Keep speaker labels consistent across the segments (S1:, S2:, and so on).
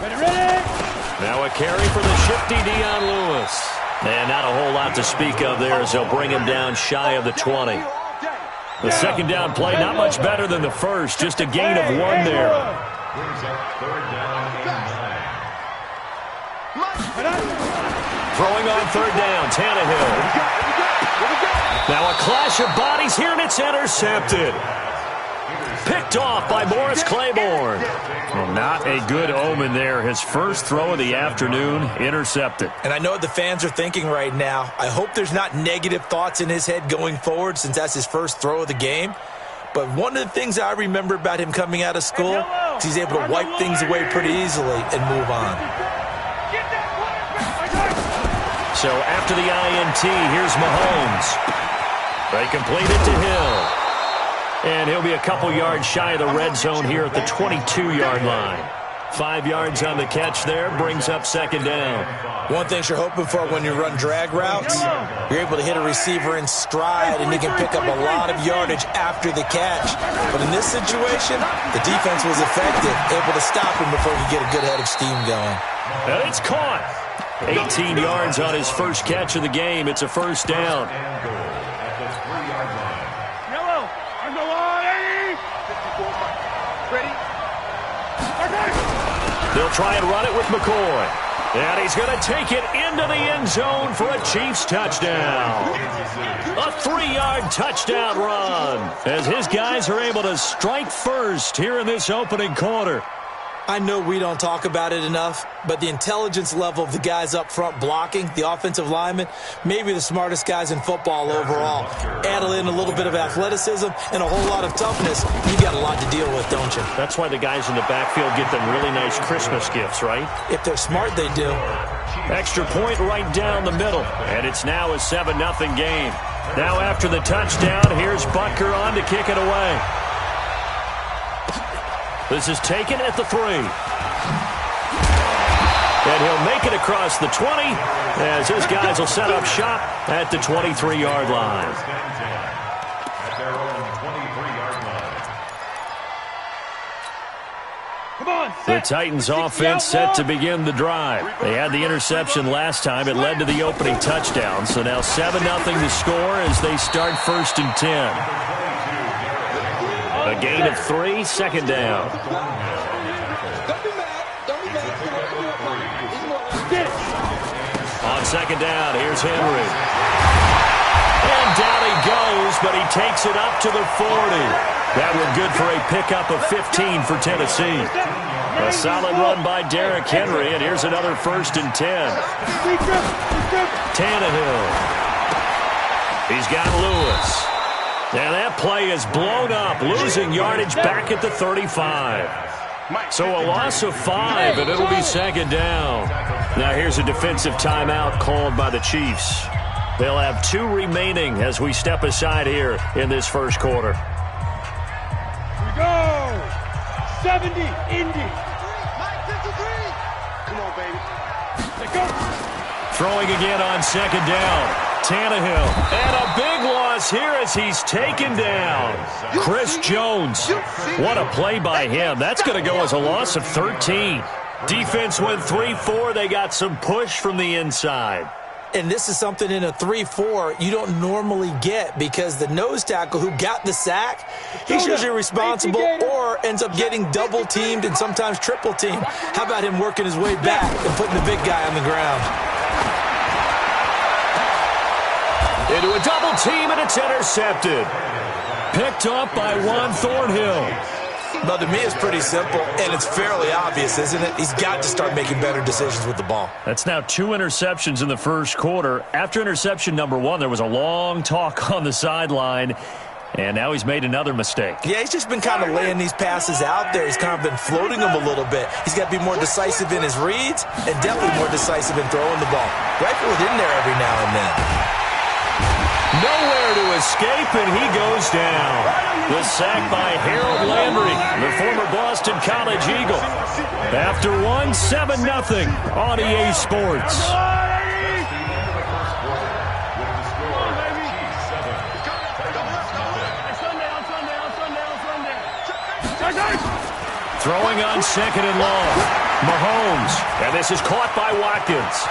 S1: Now a carry for the shifty Dion Lewis. And not a whole lot to speak of there as they'll bring him down shy of the 20. The second down play, not much better than the first, just a gain of 1 there. Throwing on third down, Tannehill. Now a clash of bodies here, and it's intercepted. Picked off by Morris Claiborne. Well, not a good omen there. His first throw of the afternoon, intercepted.
S2: And I know what the fans are thinking right now. I hope there's not negative thoughts in his head going forward since that's his first throw of the game. But one of the things I remember about him coming out of school is he's able to wipe things away pretty easily and move on.
S1: So after the INT, here's Mahomes. They complete it to Hill. And he'll be a couple yards shy of the red zone here at the 22-yard line. 5 yards on the catch there, brings up second down.
S2: One thing you're hoping for when you run drag routes, you're able to hit a receiver in stride, and he can pick up a lot of yardage after the catch. But in this situation, the defense was effective, able to stop him before he could get a good head of steam going.
S1: And it's caught. 18 yards on his first catch of the game. It's a first down. They'll try and run it with McCoy. And he's going to take it into the end zone for a Chiefs touchdown. A 3-yard touchdown run as his guys are able to strike first here in this opening quarter.
S2: I know we don't talk about it enough, but the intelligence level of the guys up front blocking, the offensive linemen, maybe the smartest guys in football overall. Add in a little bit of athleticism and a whole lot of toughness, you got a lot to deal with, don't you?
S1: That's why the guys in the backfield get them really nice Christmas gifts, right?
S2: If they're smart, they do.
S1: Extra point right down the middle, and it's now a 7-0 game. Now after the touchdown, here's Butker on to kick it away. This is taken at the 3. And he'll make it across the 20 as his guys will set up shop at the 23-yard line. The Titans offense set to begin the drive. They had the interception last time. It led to the opening touchdown. So now 7-0 to score as they start 1st and 10. A gain of 3, second down. On second down, here's Henry. And down he goes, but he takes it up to the 40. That one good for a pickup of 15 for Tennessee. A solid run by Derrick Henry, and here's another 1st and 10. Tannehill. He's got Lewis. And that play is blown up, losing yardage back at the 35. So a loss of 5, and it'll be second down. Now here's a defensive timeout called by the Chiefs. They'll have 2 remaining as we step aside here in this first quarter.
S3: Here we go. 70, Indy. Come on, baby. Let's go. Throwing again on second down. Tannehill. And a big loss here as he's taken down. Chris Jones. What a play by him. That's going to go as a loss of 13. Defense went 3-4. They got some push from the inside.
S2: And this is something in a 3-4 you don't normally get because the nose tackle who got the sack, he's usually responsible or ends up getting double-teamed and sometimes triple-teamed. How about him working his way back and putting the big guy on the ground?
S1: Into a double team, and it's intercepted. Picked up by Juan Thornhill.
S2: But to me, it's pretty simple, and it's fairly obvious, isn't it? He's got to start making better decisions with the ball.
S1: That's now 2 interceptions in the first quarter. After interception number 1, there was a long talk on the sideline, and now he's made another mistake.
S2: Yeah, he's just been kind of laying these passes out there. He's kind of been floating them a little bit. He's got to be more decisive in his reads and definitely more decisive in throwing the ball. Rifle it in there every now and then.
S1: Nowhere to escape, and he goes down. The sack by Harold Landry, the former Boston College Eagle. After 1, 7-0 on EA Sports. Throwing on second and long. Mahomes, and this is caught by Watkins.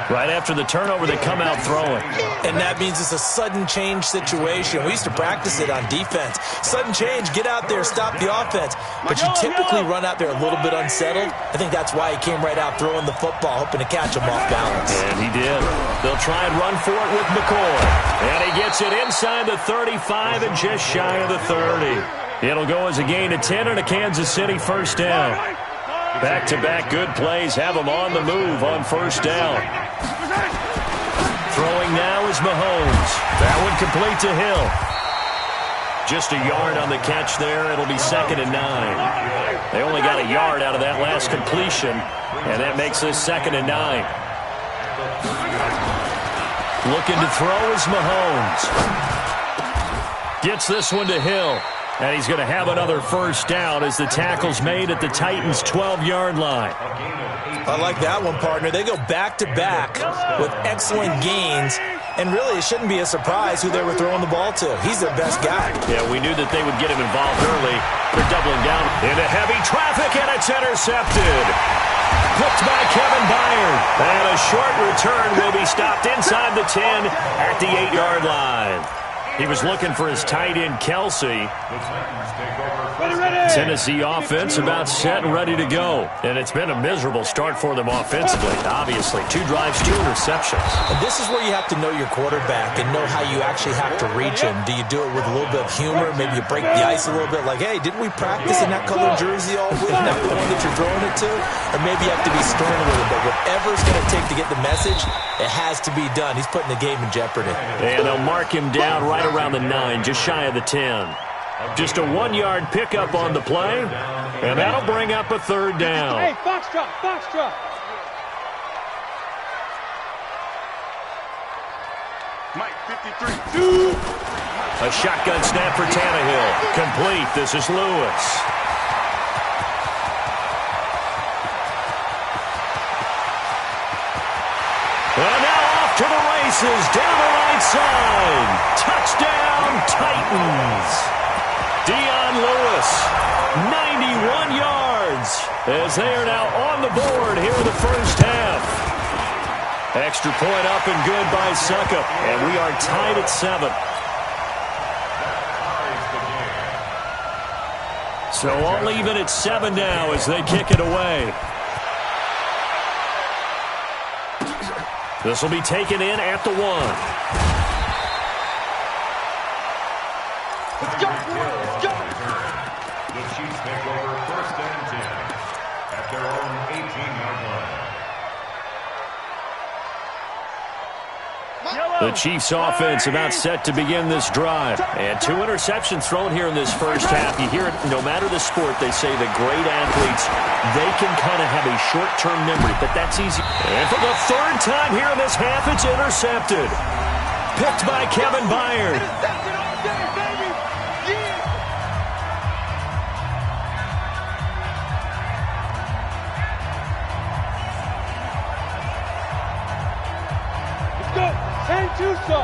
S1: Right after the turnover, they come out throwing.
S2: And that means it's a sudden change situation. We used to practice it on defense. Sudden change, get out there, stop the offense. But you typically run out there a little bit unsettled. I think that's why he came right out throwing the football, hoping to catch him off balance.
S1: And he did. They'll try and run for it with McCoy. And he gets it inside the 35 and just shy of the 30. It'll go as a gain of 10 and a Kansas City first down. Back-to-back good plays have them on the move on first down. Throwing now is Mahomes. That one complete to Hill. Just a yard on the catch there. It'll be 2nd and 9. They only got a yard out of that last completion, and that makes this 2nd and 9. Looking to throw is Mahomes. Gets this one to Hill. And he's going to have another first down as the tackle's made at the Titans' 12-yard line.
S2: I like that one, partner. They go back-to-back with excellent gains. And really, it shouldn't be a surprise who they were throwing the ball to. He's their best guy.
S1: Yeah, we knew that they would get him involved early. They're doubling down into heavy traffic, and it's intercepted. Picked by Kevin Byard. And a short return will be stopped inside the 10 at the 8-yard line. He was looking for his tight end, Kelsey. Tennessee offense about set and ready to go. And it's been a miserable start for them offensively, obviously. 2 drives, 2 interceptions.
S2: And this is where you have to know your quarterback and know how you actually have to reach him. Do you do it with a little bit of humor? Maybe you break the ice a little bit like, hey, didn't we practice in that colored jersey all week? Not the one that you're throwing it to? Or maybe you have to be stern with it. But whatever it's going to take to get the message, it has to be done. He's putting the game in jeopardy.
S1: And they'll mark him down right around the 9, just shy of the 10. Just a 1-yard pickup on the play, and that'll bring up a 3rd down.
S4: Hey, foxtrot, foxtrot. Mike, 53.
S1: A shotgun snap for Tannehill. Complete. This is Lewis. And now off to the races, down the right side. Touchdown, Titans. Dion Lewis, 91 yards, as they are now on the board here in the first half. Extra point up and good by Suckup, and we are tied at 7. So all even at 7 now as they kick it away. This will be taken in at the 1. The Chiefs offense about set to begin this drive. And 2 interceptions thrown here in this first half. You hear it, no matter the sport, they say that great athletes, they can kind of have a short-term memory, but that's easy. And for the 3rd time here in this half, it's intercepted. Picked by Kevin Byard.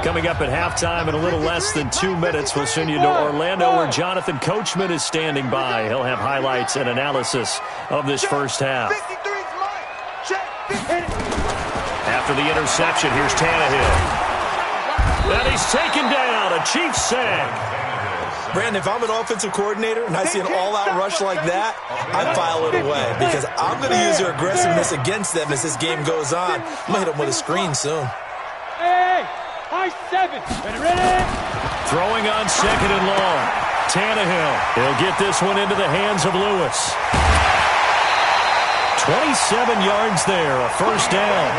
S1: Coming up at halftime in a little less than 2 minutes, we'll send you to Orlando where Jonathan Coachman is standing by. He'll have highlights and analysis of this first half. After the interception, here's Tannehill. And he's taken down, a Chiefs sack.
S2: Brandon, if I'm an offensive coordinator and I see an all-out rush like that, I file it away because I'm going to use their aggressiveness against them as this game goes on. I'm going to hit them with a screen soon.
S4: Hey, high 7. Ready?
S1: Throwing on 2nd and long. Tannehill. He'll get this one into the hands of Lewis. 27 yards there, a first down.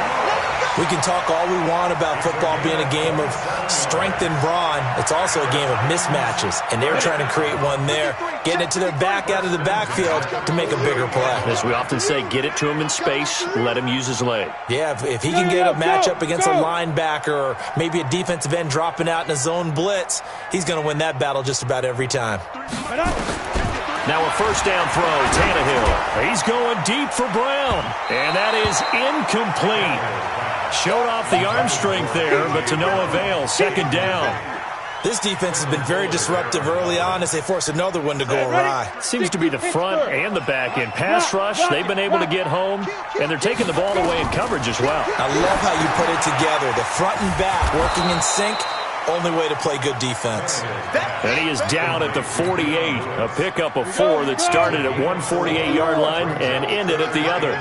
S2: We can talk all we want about football being a game of strength and brawn. It's also a game of mismatches, and they're trying to create one there, getting it to their back out of the backfield to make a bigger play.
S1: As we often say, get it to him in space, let him use his leg.
S2: Yeah, if he can get a matchup against a linebacker or maybe a defensive end dropping out in a zone blitz, he's going to win that battle just about every time.
S1: Now a first down throw, Tannehill. He's going deep for Brown, and that is incomplete. Showed off the arm strength there, but to no avail. 2nd down.
S2: This defense has been very disruptive early on as they force another one to go awry.
S3: Seems to be the front and the back end. Pass rush, they've been able to get home, and they're taking the ball away in coverage as well.
S2: I love how you put it together. The front and back working in sync. Only way to play good defense.
S3: And he is down at the 48. A pickup of 4 that started at 148-yard line and ended at the other.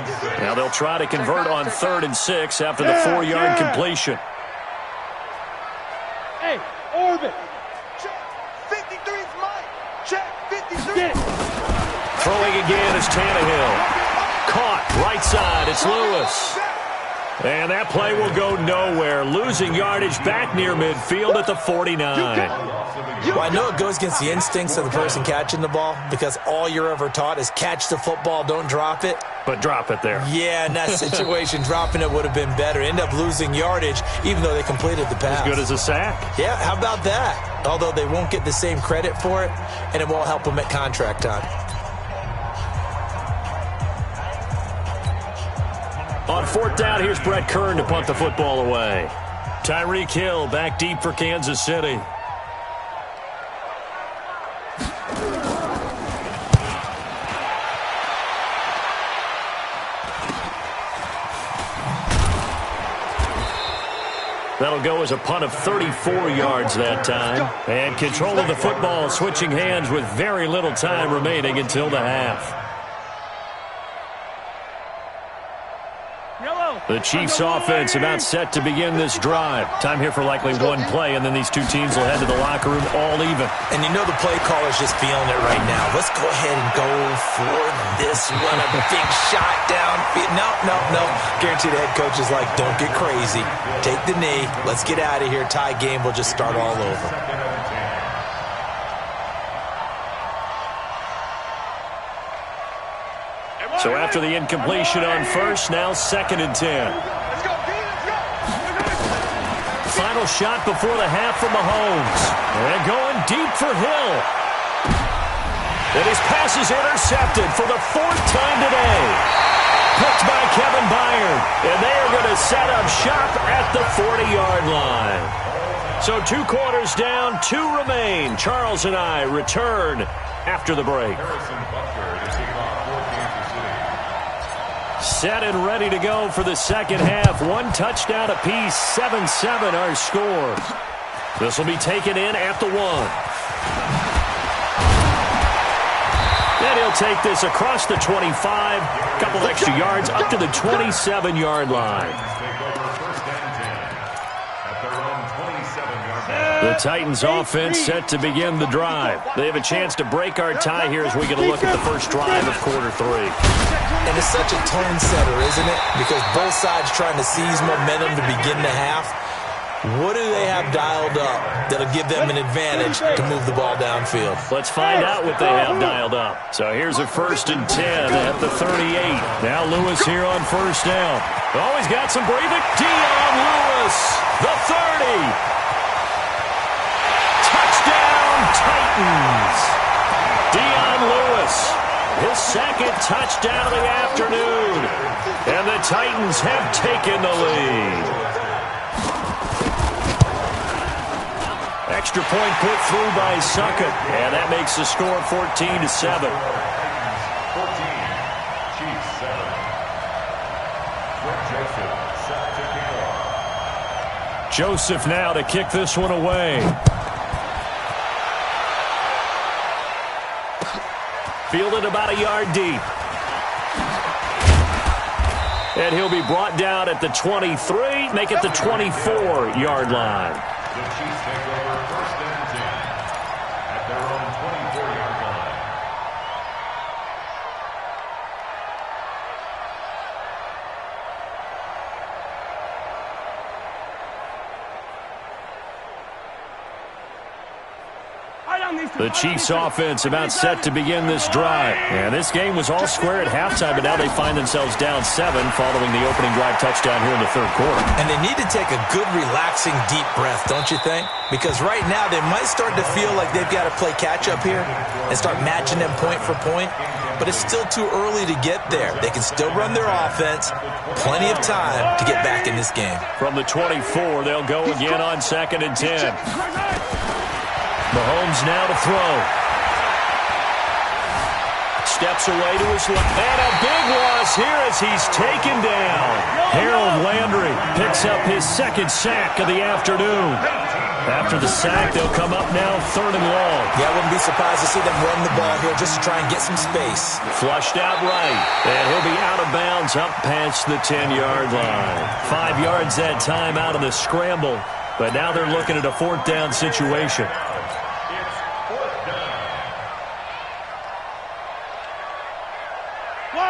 S3: Now they'll try to convert on 3rd and 6 after the 4-yard completion.
S4: Hey, orbit.
S5: Check. 53's Mike. Check. 53.
S3: Throwing again is Tannehill. Caught right side. It's Lewis. And that play will go nowhere. Losing yardage back near midfield at the 49.
S2: Well, I know it goes against the instincts of the person catching the ball because all you're ever taught is catch the football, don't drop it.
S3: But drop it there.
S2: Yeah, in that situation, dropping it would have been better. End up losing yardage even though they completed the pass.
S3: As good as a sack.
S2: Yeah, how about that? Although they won't get the same credit for it, and it won't help them at contract time.
S3: On 4th down, here's Brett Kern to punt the football away. Tyreek Hill back deep for Kansas City. That'll go as a punt of 34 yards that time. And control of the football switching hands with very little time remaining until the half. The Chiefs offense about set to begin this drive. Time here for likely one play, and then these two teams will head to the locker room all even.
S2: And you know the play caller's just feeling it right now. Let's go ahead and go for this one. A big shot down. No. Guaranteed the head coach is like, don't get crazy. Take the knee. Let's get out of here. Tie game. We'll just start all over.
S3: So after the incompletion on 1st, now 2nd and 10. Final shot before the half from Mahomes. And going deep for Hill. And his pass is intercepted for the 4th time today. Picked by Kevin Byard. And they are going to set up shop at the 40-yard line. So 2 quarters down, 2 remain. Charles and I return after the break. Set and ready to go for the second half. 1 touchdown apiece, 7-7 our score. This will be taken in at the 1. And he'll take this across the 25. Couple extra yards up to the 27-yard line. The Titans offense set to begin the drive. They have a chance to break our tie here as we get a look at the first drive of quarter 3.
S2: And it's such a tone setter, isn't it? Because both sides trying to seize momentum to begin the half. What do they have dialed up that'll give them an advantage to move the ball downfield?
S3: Let's find out what they have dialed up. So here's a 1st and 10 at the 38. Now Lewis here on 1st down. Always got some breathing. Dion Lewis, the 30. Touchdown, Titans. Dion Lewis, his 2nd touchdown of the afternoon. And the Titans have taken the lead. Extra point put through by Suckett. And that makes the score 14-7. 14, Joseph now to kick this one away. Fielded about a yard deep. And he'll be brought down at the 23, make it the 24-yard line.
S6: The Chiefs take over 1st and 10 at their own 24-yard line.
S3: The Chiefs offense about set to begin this drive. And this game was all square at halftime, but now they find themselves down 7 following the opening drive touchdown here in the 3rd quarter.
S2: And they need to take a good, relaxing, deep breath, don't you think? Because right now they might start to feel like they've got to play catch-up here and start matching them point for point. But it's still too early to get there. They can still run their offense. Plenty of time to get back in this game.
S3: From the 24, they'll go again on 2nd and 10.
S1: Mahomes now to throw. Steps away to his left. And a big loss here as he's taken down. Harold Landry picks up his second sack of the afternoon. After the sack, they'll come up now 3rd and long.
S2: Yeah, I wouldn't be surprised to see them run the ball here just to try and get some space.
S1: Flushed out right. And he'll be out of bounds up past the 10-yard line. 5 yards that time out of the scramble. But now they're looking at a 4th down situation.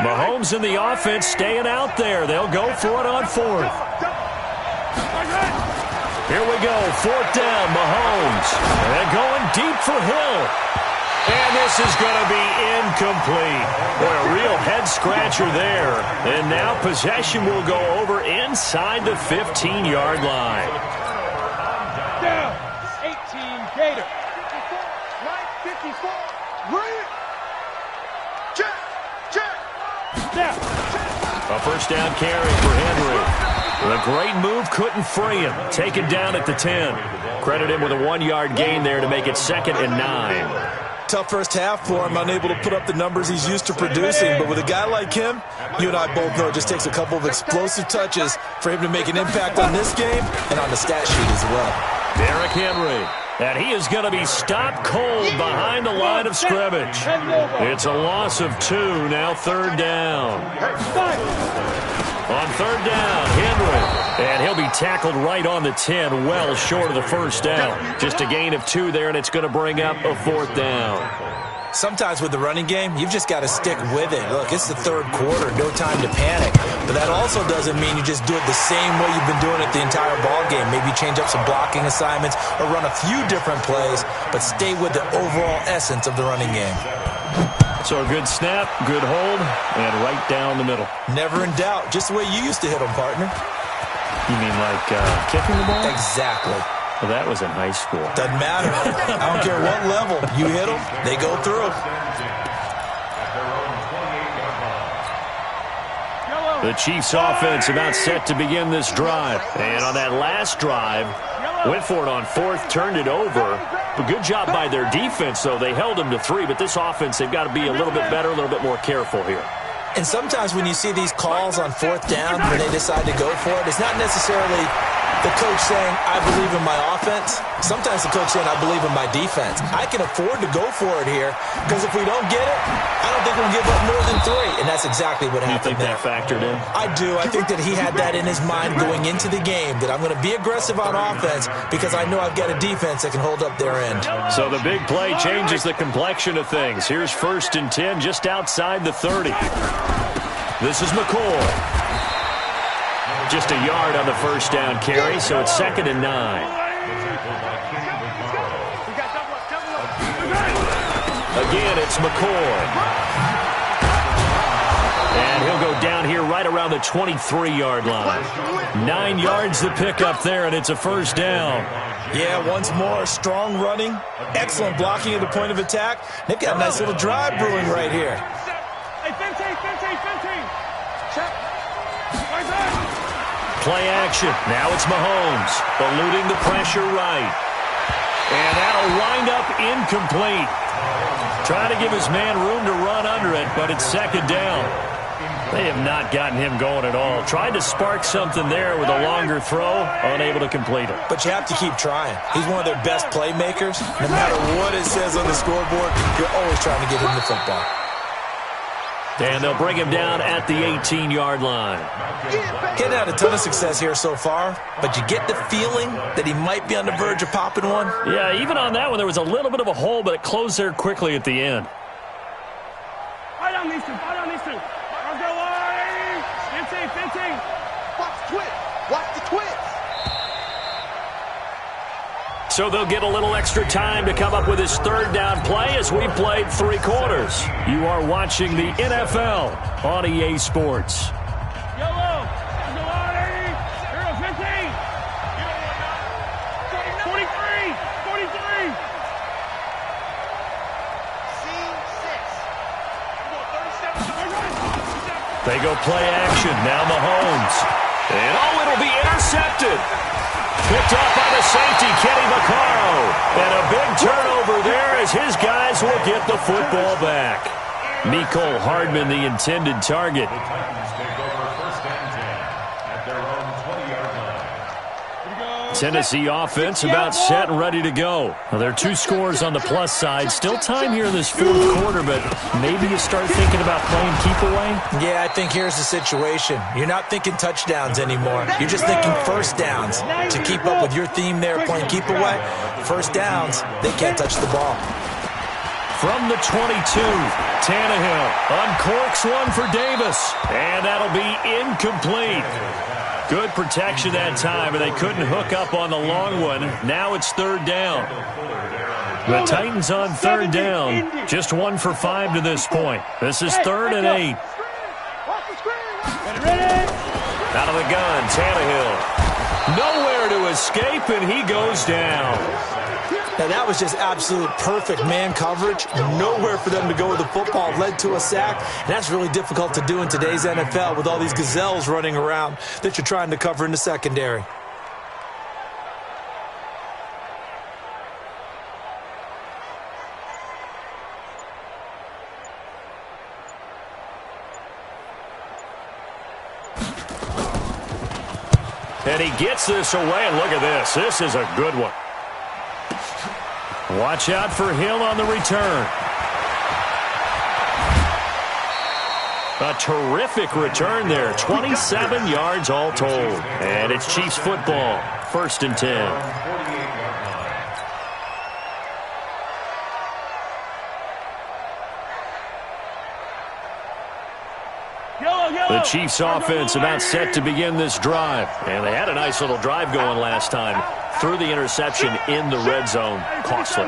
S1: Mahomes and the offense staying out there. They'll go for it on 4th. Here we go, 4th down, Mahomes. And going deep for Hill. And this is going to be incomplete. Boy, a real head-scratcher there. And now possession will go over inside the 15-yard line.
S4: Down, 18 Gator.
S5: 54, right. Check.
S1: A 1st down carry for Henry. A great move, couldn't free him. Taken down at the 10. Credit him with a 1-yard gain there to make it 2nd and 9.
S2: Tough first half for him, unable to put up the numbers he's used to producing. But with a guy like him, you and I both know it just takes a couple of explosive touches for him to make an impact on this game and on the stat sheet as well.
S1: Derrick Henry. And he is going to be stopped cold behind the line of scrimmage. It's a loss of 2, now 3rd down. On 3rd down, Henry. And he'll be tackled right on the 10, well short of the 1st down. Just a gain of 2 there, and it's going to bring up a 4th down.
S2: Sometimes with the running game, you've just got to stick with it. Look, it's the 3rd quarter, no time to panic. But that also doesn't mean you just do it the same way you've been doing it the entire ball game. Maybe change up some blocking assignments or run a few different plays, but stay with the overall essence of the running game.
S1: So a good snap, good hold, and right down the middle.
S2: Never in doubt. Just the way you used to hit them, partner.
S1: You mean like kicking the ball?
S2: Exactly.
S1: Well, that was in high school.
S2: Doesn't matter. I don't care what level. You hit them, they go through.
S1: The Chiefs offense about set to begin this drive. And on that last drive, went for it on 4th, turned it over. But good job by their defense, though. They held them to 3, but this offense, they've got to be a little bit better, a little bit more careful here.
S2: And sometimes when you see these calls on 4th down, when they decide to go for it, it's not necessarily the coach saying, I believe in my offense. Sometimes the coach saying, I believe in my defense. I can afford to go for it here because if we don't get it, I don't think we'll give up more than 3. And that's exactly what happened there.
S1: You think that factored in?
S2: I do. I think that he had that in his mind going into the game, that I'm going to be aggressive on offense because I know I've got a defense that can hold up their end.
S1: So the big play changes the complexion of things. Here's 1st and 10 just outside the 30. This is McCoy. Just a yard on the 1st down carry, so it's 2nd and 9. Again, it's McCoy. And he'll go down here right around the 23-yard line. 9 yards to pick up there, and it's a 1st down.
S2: Yeah, once more, strong running, excellent blocking at the point of attack. They've got a nice little drive brewing right here.
S1: Play action. Now it's Mahomes, eluding the pressure right. And that'll wind up incomplete. Trying to give his man room to run under it, but it's 2nd down. They have not gotten him going at all. Tried to spark something there with a longer throw, unable to complete it.
S2: But you have to keep trying. He's one of their best playmakers. No matter what it says on the scoreboard, you're always trying to get him the football.
S1: And they'll bring him down at the 18-yard line.
S2: Getting out a ton of success here so far, but you get the feeling that he might be on the verge of popping one.
S1: Yeah, even on that one, there was a little bit of a hole, but it closed there quickly at the end.
S4: Right on these two. I'll go wide. Fencing.
S5: Watch the twist.
S1: So they'll get a little extra time to come up with his 3rd down play as we played 3 quarters. You are watching the NFL on EA Sports.
S4: Yellow. 15. 43.
S1: They go play action. Now Mahomes. And it'll be intercepted. Picked off by the safety, Kenny Vaccaro. And a big turnover will get the football back. Mecole Hardman, the intended target.
S6: The Titans take over 1st and 10 at their own 20-yard line.
S1: Tennessee offense about set and ready to go. Well, there are 2 scores on the plus side. Still time here in this 4th quarter, but maybe you start thinking about playing keep away?
S2: Yeah, I think here's the situation. You're not thinking touchdowns anymore. You're just thinking first downs. To keep up with your theme there, playing keep away, first downs, they can't touch the ball.
S1: From the 22, Tannehill uncorks one for Davis, and that'll be incomplete. Good protection that time, and they couldn't hook up on the long one. Now it's 3rd down. The Titans on 3rd down, just 1 for 5 to this point. This is 3rd and 8. Out of the gun, Tannehill. Nowhere to escape, and he goes down.
S2: Now, that was just absolute perfect man coverage. Nowhere for them to go with the football. Led to a sack. And that's really difficult to do in today's NFL with all these gazelles running around that you're trying to cover in the secondary.
S1: And he gets this away, and look at this. This is a good one. Watch out for Hill on the return. A terrific return there. 27 yards all told. And it's Chiefs football. 1st and 10. The Chiefs offense about set to begin this drive. And they had a nice little drive going last time. Threw the interception in the red zone. Costly.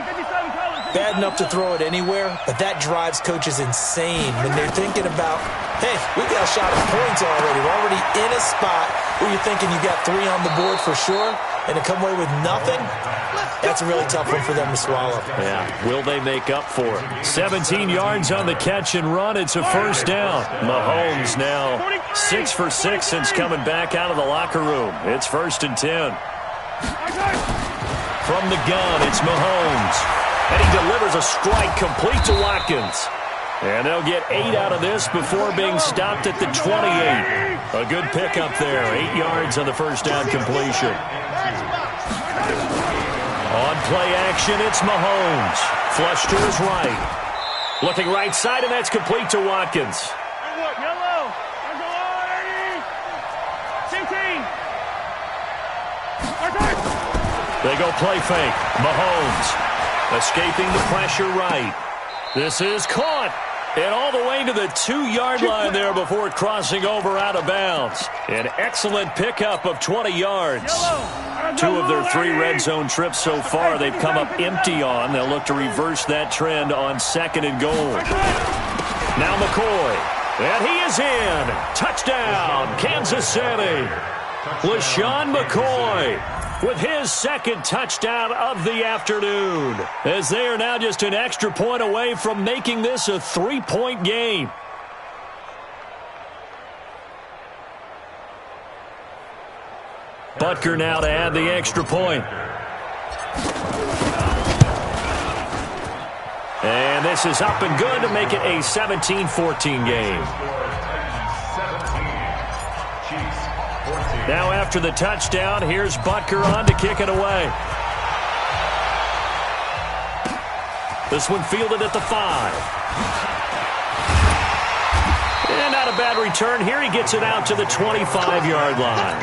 S2: Bad enough to throw it anywhere, but that drives coaches insane when they're thinking about, hey, we got a shot at points already. We're already in a spot where you're thinking you got 3 on the board for sure, and to come away with nothing, that's a really tough one for them to swallow.
S1: Yeah, will they make up for it? 17 yards on the catch and run. It's a 1st down. Mahomes now 6 for 6 since coming back out of the locker room. It's 1st and 10. From the gun, it's Mahomes. And he delivers a strike complete to Watkins. And they'll get 8 out of this before being stopped at the 28. A good pickup there. 8 yards on the 1st down completion. On play action, it's Mahomes. Flush to his right. Looking right side, and that's complete to Watkins.
S4: Yellow.
S1: They go play fake. Mahomes escaping the pressure right. This is caught. And all the way to the 2-yard line there before crossing over out of bounds. An excellent pickup of 20 yards. 2 of their 3 red zone trips so far they've come up empty on. They'll look to reverse that trend on 2nd and goal. Now McCoy. And he is in. Touchdown, Kansas City. LaShawn McCoy with his 2nd touchdown of the afternoon, as they are now just an extra point away from making this a 3-point game. Butker now to add the extra point. And this is up and good to make it a 17-14 game. Now after the touchdown, here's Butker on to kick it away. This one fielded at the 5. And not a bad return. Here he gets it out to the 25-yard line.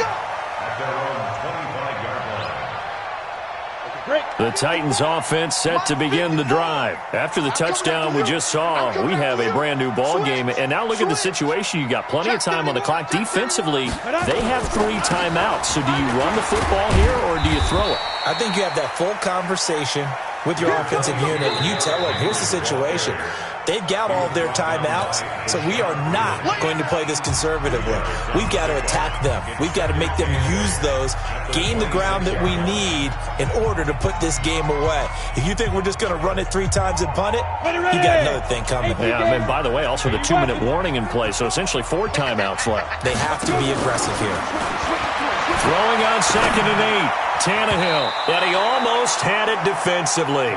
S1: The Titans offense set to begin the drive. After the touchdown we just saw, we have a brand new ball game. And now look at the situation. You got plenty of time on the clock. Defensively, they have 3 timeouts. So do you run the football here or do you throw it?
S2: I think you have that full conversation with your offensive unit. You tell them, here's the situation. They've got all of their timeouts, so we are not going to play this conservatively. We've got to attack them. We've got to make them use those, gain the ground that we need in order to put this game away. If you think we're just going to run it 3 times and punt it, you got another thing coming.
S1: Yeah, and by the way, also the 2-minute warning in play, so essentially 4 timeouts left.
S2: They have to be aggressive here.
S1: Throwing on 2nd and 8. Tannehill, and he almost had it defensively.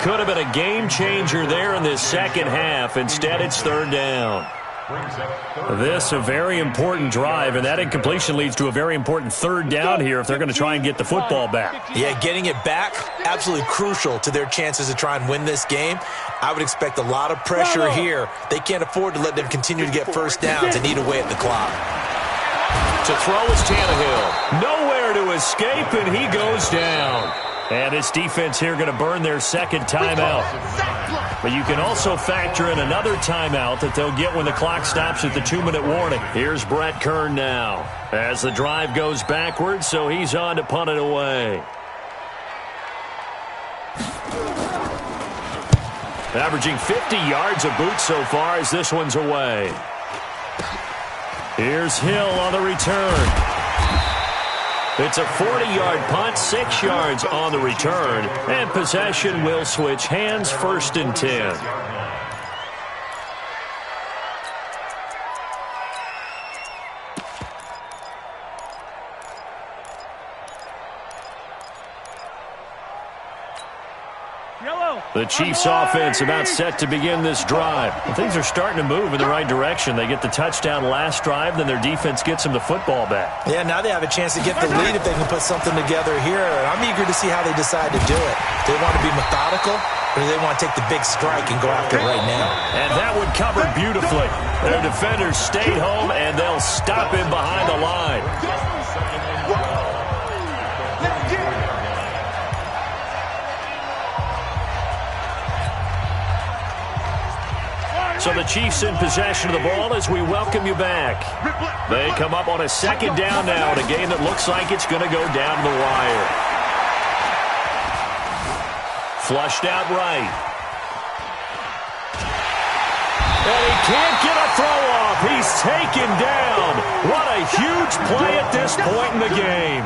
S1: Could have been a game changer there in this second half. Instead, it's third down. This a very important drive, and that incompletion leads to a very important third down here if they're going to try and get the football back.
S2: Yeah, getting it back, absolutely crucial to their chances to try and win this game. I would expect a lot of pressure here. They can't afford to let them continue to get first downs and eat away at the clock.
S1: To throw is Tannehill. Nowhere to escape, and he goes down. And this defense here going to burn their second timeout. But you can also factor in another timeout that they'll get when the clock stops at the 2-minute warning. Here's Brett Kern now as the drive goes backwards, so he's on to punt it away. Averaging 50 yards a boot so far as this one's away. Here's Hill on the return. It's a 40-yard punt, 6 yards on the return, and possession will switch hands, 1st and 10. The Chiefs' offense about set to begin this drive. Things are starting to move in the right direction. They get the touchdown last drive, then their defense gets them the football back.
S2: Yeah, now they have a chance to get the lead if they can put something together here. I'm eager to see how they decide to do it. Do they want to be methodical, or do they want to take the big strike and go after it right now?
S1: And that one covered beautifully. Their defenders stayed home, and they'll stop him behind the line. So the Chiefs in possession of the ball as we welcome you back. They come up on a second down now in a game that looks like it's going to go down the wire. Flushed out right. And he can't get a throw off. He's taken down. What a huge play at this point in the game.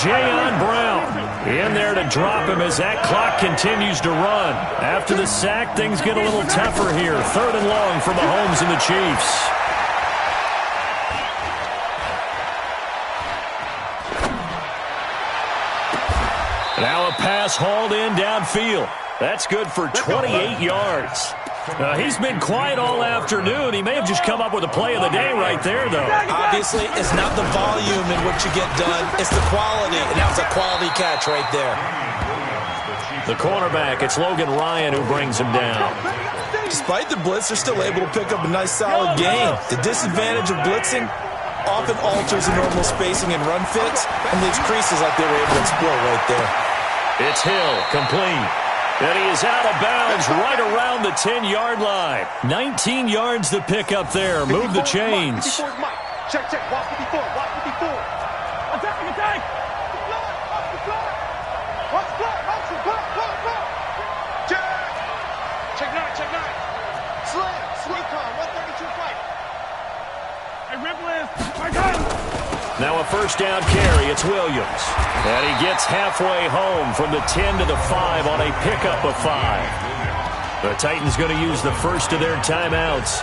S1: Jayon Brown in there to drop him as that clock continues to run. After the sack, things get a little tougher here. 3rd and long for Mahomes and the Chiefs. Now a pass hauled in downfield. That's good for 28 yards. He's been quiet all afternoon. He may have just come up with a play of the day right there, though.
S2: Obviously, it's not the volume in what you get done. It's the quality, and that was a quality catch right there.
S1: The cornerback, it's Logan Ryan who brings him down.
S2: Despite the blitz, they're still able to pick up a nice, solid gain. The disadvantage of blitzing often alters the normal spacing and run fits, and leaves creases like they were able to exploit right there.
S1: It's Hill, complete. And he is out of bounds right around the 10-yard line. 19 yards to pick up there. Move the chains.
S5: Check, check. Watch 54. Watch 54.
S4: Attack, attack.
S5: Watch the block. Watch the block. Watch the block. Block. Check. Check 9. Check 9. Slam. Recon. 132 fight.
S4: Hey, Ripley. My God.
S1: Now a first down carry. It's Williams. And he gets halfway home from the 10 to the 5 on a pickup of 5. The Titans going to use the first of their timeouts.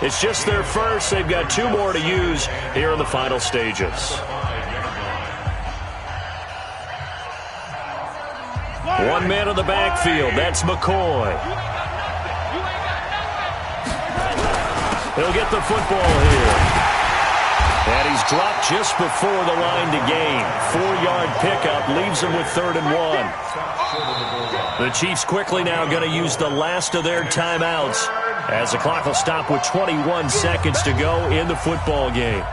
S1: It's just their first. They've got 2 more to use here in the final stages. One man in the backfield. That's McCoy. He'll get the football here. And he's dropped just before the line to gain. 4-yard pickup leaves him with 3rd and 1. The Chiefs quickly now going to use the last of their timeouts as the clock will stop with 21 seconds to go in the football game.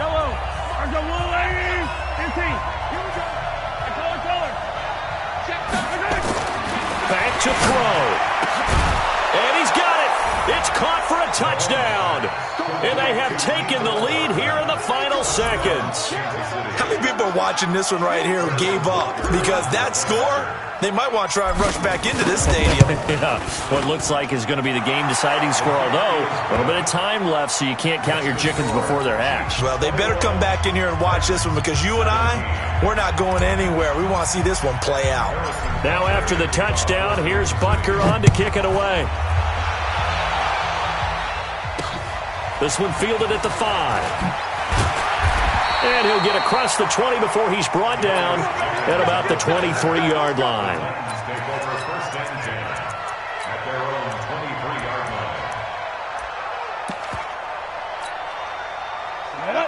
S4: Yellow. Our go blue, ladies. 15. Here we go. Color.
S1: Back to throw. And he's got it. It's caught for a touchdown. And they have taken the lead here in the final seconds.
S2: How many people are watching this one right here who gave up? Because that score, they might want to try and rush back into this stadium.
S1: Yeah, what looks like is going to be the game-deciding score, although a little bit of time left, so you can't count your chickens before they're hatched.
S2: Well, they better come back in here and watch this one because you and I, we're not going anywhere. We want to see this one play out.
S1: Now after the touchdown, here's Butker on to kick it away. This one fielded at the 5. And he'll get across the 20 before he's brought down at about the 23-yard line.
S6: Take over first and 10 at their own 23-yard line.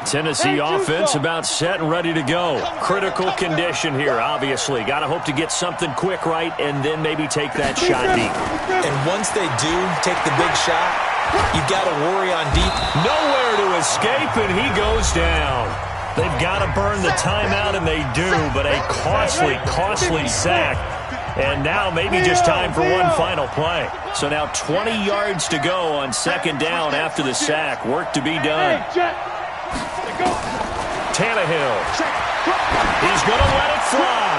S1: Tennessee offense about set and ready to go. Critical condition here, obviously. Got to hope to get something quick right and then maybe take that shot deep.
S2: And once they do take the big shot, you've got to worry on deep.
S1: Nowhere to escape, and he goes down. They've got to burn the timeout, and they do, but a costly sack. And now maybe just time for one final play. So now 20 yards to go on second down after the sack. Work to be done. Tannehill. He's going to let it fly.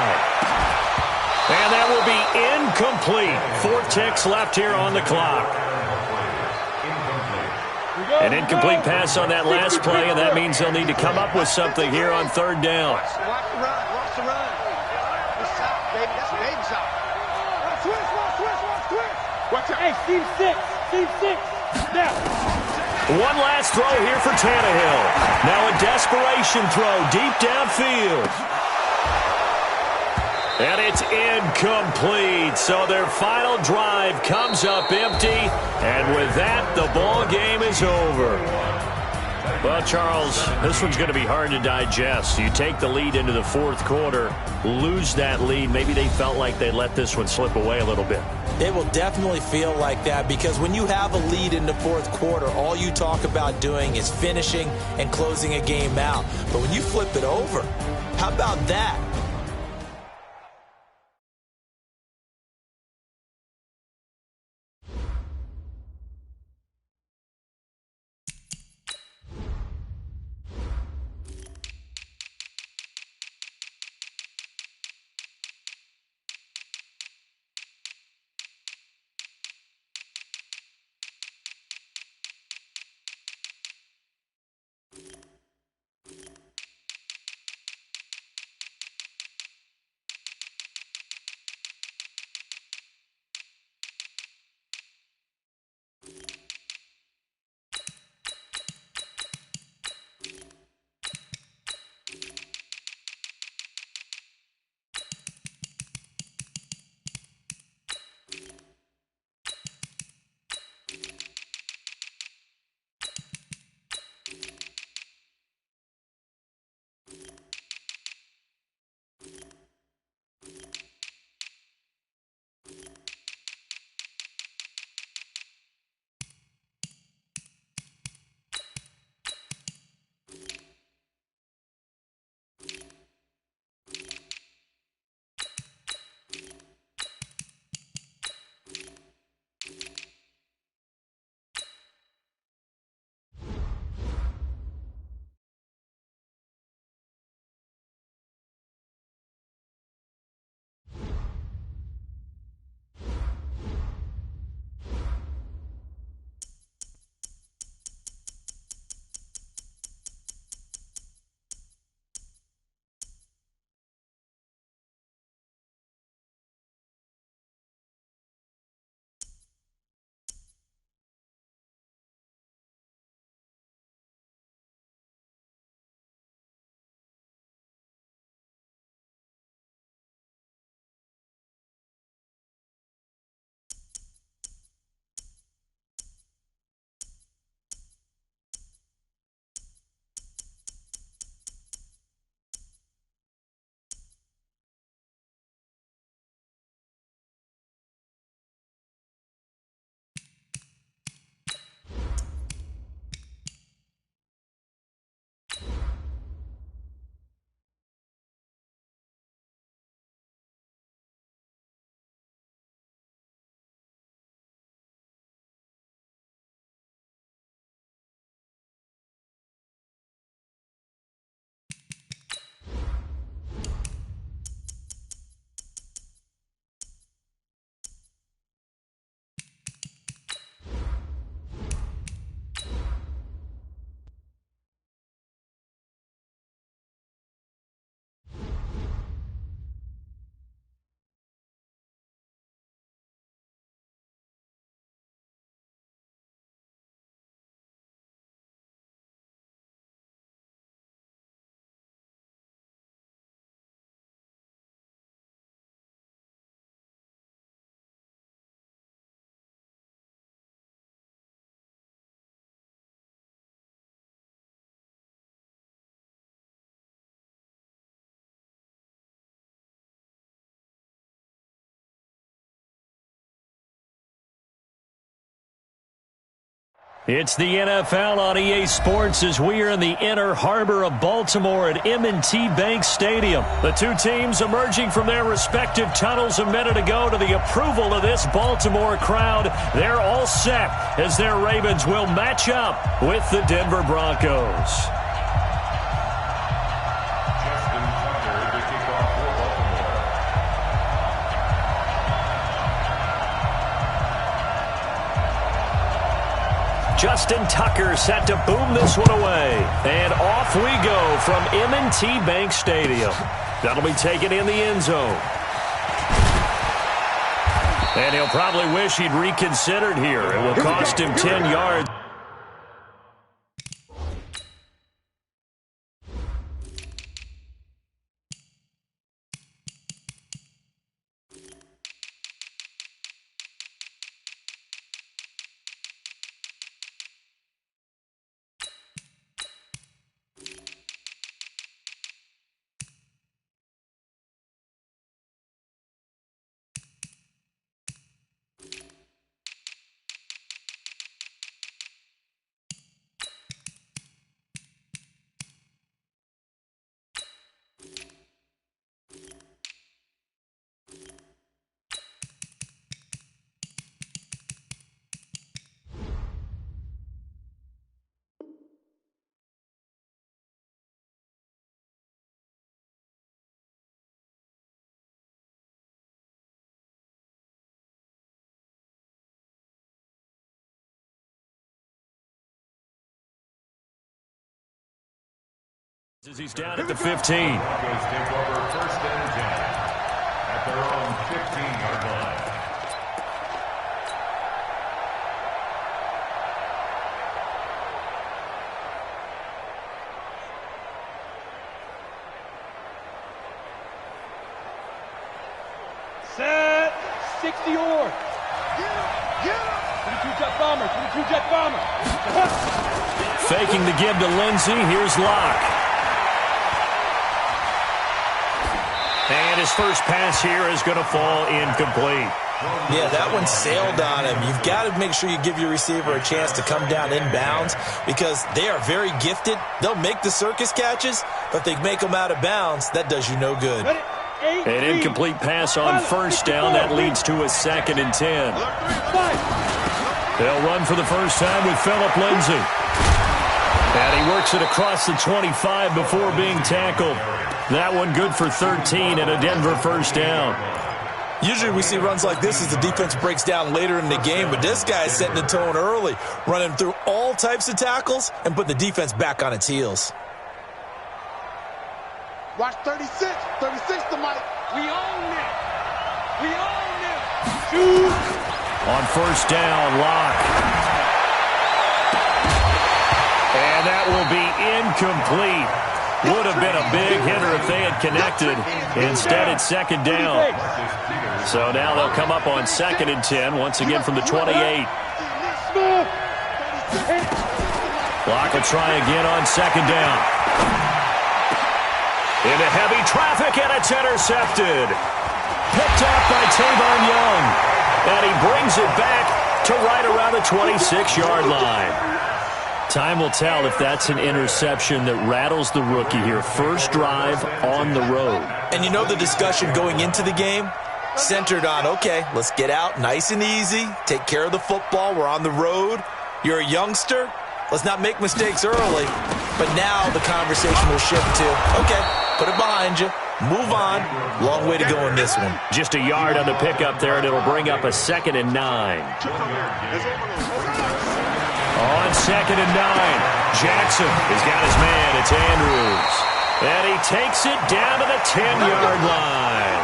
S1: And that will be incomplete. 4 ticks left here on the clock. An incomplete pass on that last play, and that means they'll need to come up with something here on third down.
S5: Watch the run. Watch the run. That's shot, baby. That's a baby shot. Switch. Watch out.
S4: Hey, Steve 6. Now.
S1: One last throw here for Tannehill. Now a desperation throw deep downfield. And it's incomplete. So their final drive comes up empty. And with that, the ball game is over. Well, Charles, this one's going to be hard to digest. You take the lead into the fourth quarter, lose that lead. Maybe they felt like they let this one slip away a little bit.
S2: It will definitely feel like that because when you have a lead in the fourth quarter, all you talk about doing is finishing and closing a game out. But when you flip it over, how about that?
S1: It's the NFL on EA Sports as we are in the inner harbor of Baltimore at M&T Bank Stadium. The two teams emerging from their respective tunnels a minute ago to the approval of this Baltimore crowd. They're all set as their Ravens will match up with the Denver Broncos. Justin Tucker set to boom this one away. And off we go from M&T Bank Stadium. That'll be taken in the end zone. And he'll probably wish he'd reconsidered here. It will cost him 10 yards. As he's down at the 15.
S6: Broncos take over first and 10 at their own 15-yard line.
S4: Set. 60 or. 22 jet bomber. 22 jet bomber.
S1: Faking the give to Lindsey. Here's Locke. And his first pass here is going to fall incomplete.
S2: Yeah, that one sailed on him. You've got to make sure you give your receiver a chance to come down inbounds because they are very gifted. They'll make the circus catches, but if they make them out of bounds, that does you no good.
S1: An incomplete pass on first down. That leads to a 2nd and 10. They'll run for the first time with Phillip Lindsay. And he works it across the 25 before being tackled. That one good for 13 and a Denver first down.
S2: Usually we see runs like this as the defense breaks down later in the game, but this guy is setting the tone early, running through all types of tackles and putting the defense back on its heels.
S5: Watch 36. 36 to Mike.
S4: We own it. We own it. Shoot.
S1: On first down, Locke. And that will be incomplete. Would have been a big hitter if they had connected. Instead, it's 2nd down. So now they'll come up on 2nd and 10, once again from the 28. Locke will try again on 2nd down. Into heavy traffic, and it's intercepted. Picked off by Tavon Young. And he brings it back to right around the 26-yard line. Time will tell if that's an interception that rattles the rookie here. First drive on the road.
S2: And you know the discussion going into the game? Centered on, okay, let's get out nice and easy, take care of the football, we're on the road. You're a youngster, let's not make mistakes early. But now the conversation will shift to, okay, put it behind you, move on. Long way to go in this one.
S1: Just a yard on the pickup there, and it'll bring up a 2nd and 9. On 2nd and 9, Jackson has got his man. It's Andrews. And he takes it down to the 10-yard line.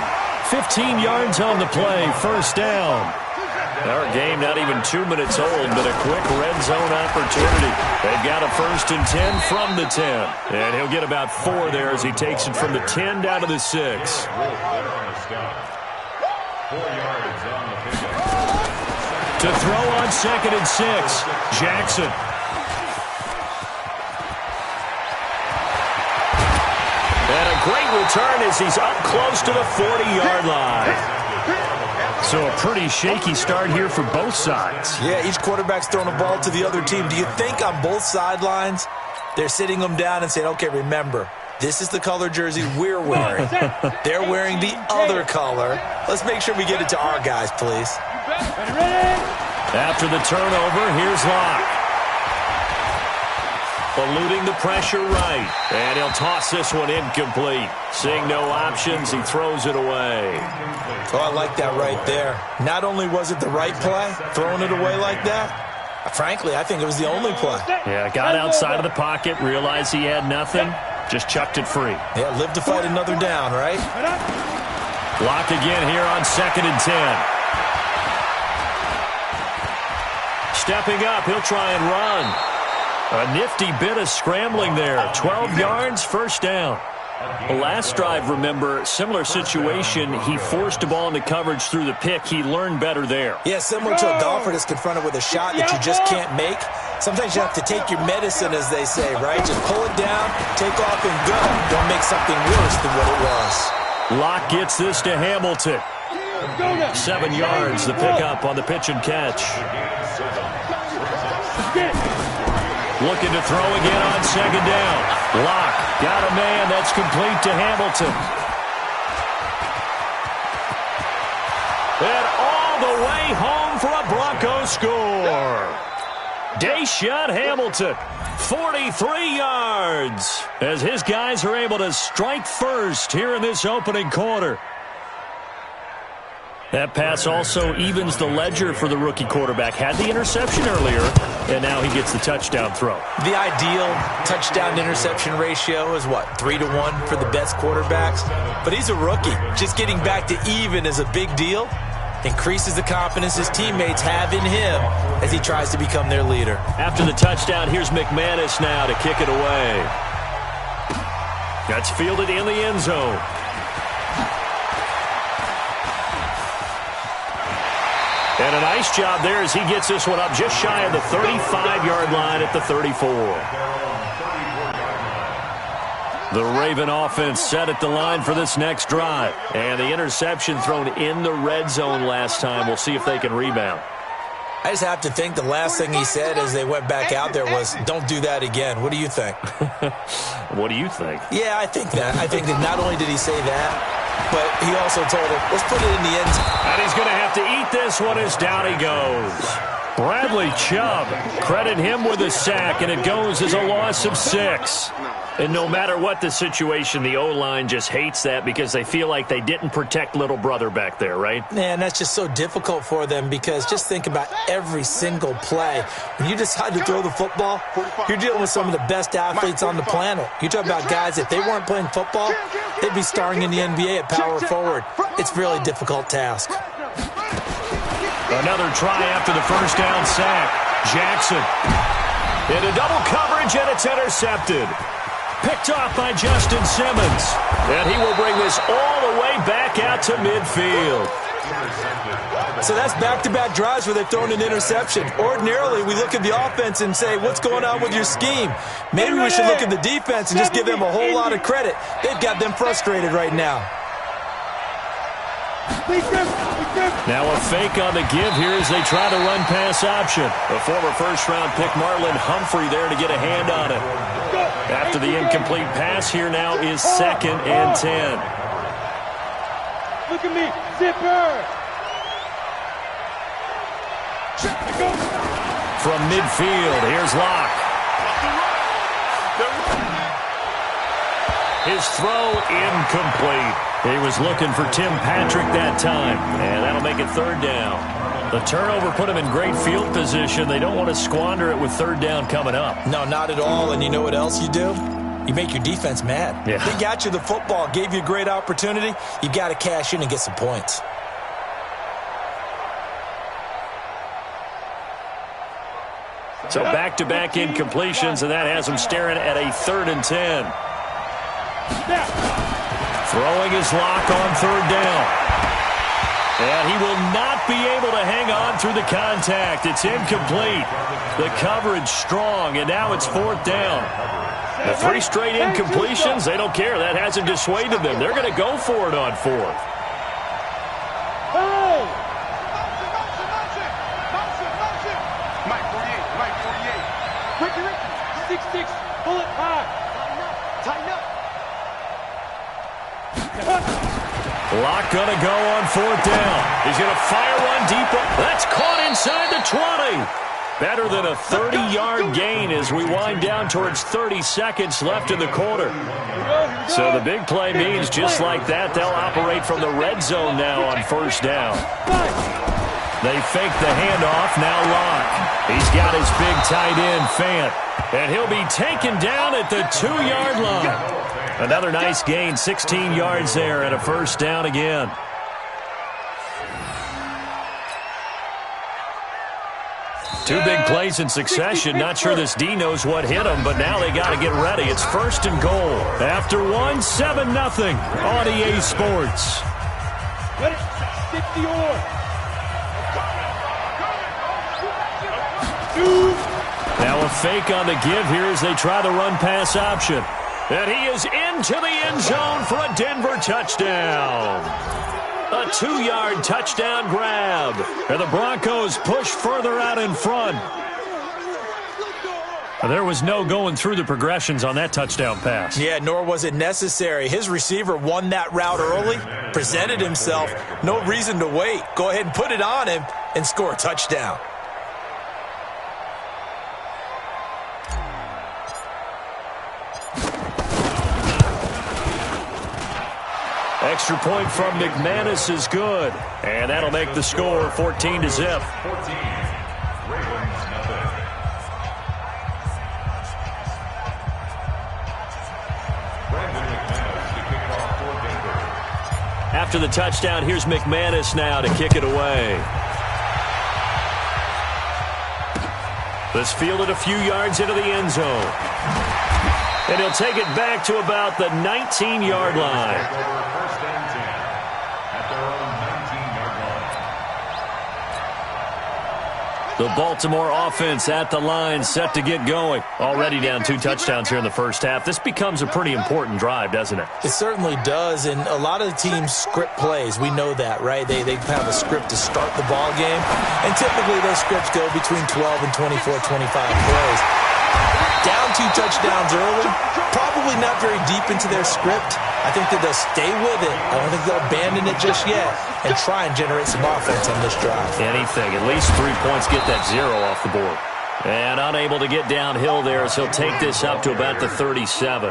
S1: 15 yards on the play, first down. Our game not even 2 minutes old, but a quick red zone opportunity. They've got a 1st and 10 from the 10. And he'll get about 4 there as he takes it from the 10 down to the 6.
S6: 4 yards on the pickup.
S1: To throw on 2nd and 6, Jackson. And a great return as he's up close to the 40-yard line. So a pretty shaky start here for both sides.
S2: Yeah, each quarterback's throwing a ball to the other team. Do you think on both sidelines they're sitting them down and saying, okay, remember, this is the color jersey we're wearing. They're wearing the other color. Let's make sure we get it to our guys, please.
S1: After the turnover, here's Locke. Eluding the pressure right. And he'll toss this one incomplete. Seeing no options, he throws it away.
S2: Oh, I like that right there. Not only was it the right play, throwing it away like that, frankly, I think it was the only play.
S1: Yeah, got outside of the pocket, realized he had nothing, just chucked it free.
S2: Yeah, live to fight another down, right?
S1: Locke again here on 2nd and 10. Stepping up, he'll try and run. A nifty bit of scrambling there. 12 yards, first down. The last drive, remember, similar situation. He forced a ball into coverage through the pick. He learned better there.
S2: Yeah, similar to a golfer that's confronted with a shot that you just can't make. Sometimes you have to take your medicine, as they say, right? Just pull it down, take off, and go. Don't make something worse than what it was.
S1: Locke gets this to Hamilton. 7 yards, the pickup on the pitch and catch. Looking to throw again on 2nd down. Locke got a man that's complete to Hamilton. And all the way home for a Broncos score. Deshaun Hamilton, 43 yards, as his guys are able to strike first here in this opening quarter. That pass also evens the ledger for the rookie quarterback. Had the interception earlier, and now he gets the touchdown throw.
S2: The ideal touchdown-interception ratio is, what, 3-to-1 for the best quarterbacks? But he's a rookie. Just getting back to even is a big deal. Increases the confidence his teammates have in him as he tries to become their leader.
S1: After the touchdown, here's McManus now to kick it away. That's fielded in the end zone. And a nice job there as he gets this one up just shy of the 35-yard line at the 34. The Raven offense set at the line for this next drive. And the interception thrown in the red zone last time. We'll see if they can rebound.
S2: I just have to think the last thing he said as they went back out there was, don't do that again. What do you think?
S1: What do you think?
S2: Yeah, I think that. I think that not only did he say that, but he also told him, let's put it in the end zone.
S1: And he's going to have to eat this one as down he goes. Bradley Chubb, credit him with a sack, and it goes as a loss of 6. And no matter what the situation, the O-line just hates that because they feel like they didn't protect little brother back there, right?
S2: Man, that's just so difficult for them because just think about every single play. When you decide to throw the football, you're dealing with some of the best athletes on the planet. You talk about guys, if they weren't playing football, they'd be starring in the NBA at power forward. It's a really difficult task.
S1: Another try after the first down sack. Jackson into double coverage, and it's intercepted. Picked off by Justin Simmons. And he will bring this all the way back out to midfield.
S2: So that's back-to-back drives where they've thrown an interception. Ordinarily, we look at the offense and say, what's going on with your scheme? Maybe we should look at the defense and just give them a whole lot of credit. They've got them frustrated right now.
S1: Now a fake on the give here as they try to run pass option. The former first-round pick Marlon Humphrey there to get a hand on it. After the incomplete pass, here now is 2nd and 10.
S4: Look at me, zipper.
S1: From midfield, here's Locke. His throw incomplete. He was looking for Tim Patrick that time, and that'll make it 3rd down. The turnover put him in great field position. They don't want to squander it with 3rd down coming up.
S2: No, not at all. And you know what else you do? You make your defense mad.
S1: Yeah.
S2: They got you the football, gave you a great opportunity. You got to cash in and get some points.
S1: So back-to-back incompletions, and that has him staring at a 3rd and 10. Throwing his Locke on 3rd down. And he will not be able to hang on through the contact. It's incomplete. The coverage strong, and now it's 4th down. The 3 straight incompletions, they don't care. That hasn't dissuaded them. They're going to go for it on 4th. Clock going to go on 4th down. He's going to fire one deep. That's caught inside the 20. Better than a 30-yard gain as we wind down towards 30 seconds left in the quarter. So the big play means just like that, they'll operate from the red zone now on 1st down. They fake the handoff, now Locke. He's got his big tight end, Fant. And he'll be taken down at the 2-yard line. Another nice gain, 16 yards there, and a 1st down again. Two big plays in succession. Not sure this D knows what hit him, but now they got to get ready. It's 1st and goal. After 1, 7-0 on EA Sports.
S4: Ready? Stick the oar.
S1: Now a fake on the give here as they try the run-pass option. And he is into the end zone for a Denver touchdown. A 2-yard touchdown grab. And the Broncos push further out in front. There was no going through the progressions on that touchdown pass.
S2: Yeah, nor was it necessary. His receiver won that route early, presented himself. No reason to wait. Go ahead and put it on him and score a touchdown.
S1: Extra point from McManus is good. And that'll make the score 14-0.
S6: 14. Ravens, nothing. Brandon McManus to kick off for Denver.
S1: After the touchdown, here's McManus now to kick it away. This fielded a few yards into the end zone. And he'll take it back to about the 19-yard line.
S6: First and 10 at their own 19-yard line.
S1: The Baltimore offense at the line, set to get going. Already down 2 touchdowns here in the first half. This becomes a pretty important drive, doesn't it?
S2: It certainly does, and a lot of the teams script plays. We know that, right? They have a script to start the ball game, and typically those scripts go between 12 and 24, 25 plays. Down 2 touchdowns early, probably not very deep into their script. I think that they'll stay with it. I don't think they'll abandon it just yet and try and generate some offense on this drive.
S1: Anything, at least 3 points, get that 0 off the board. And unable to get downhill there as he'll take this up to about the 37.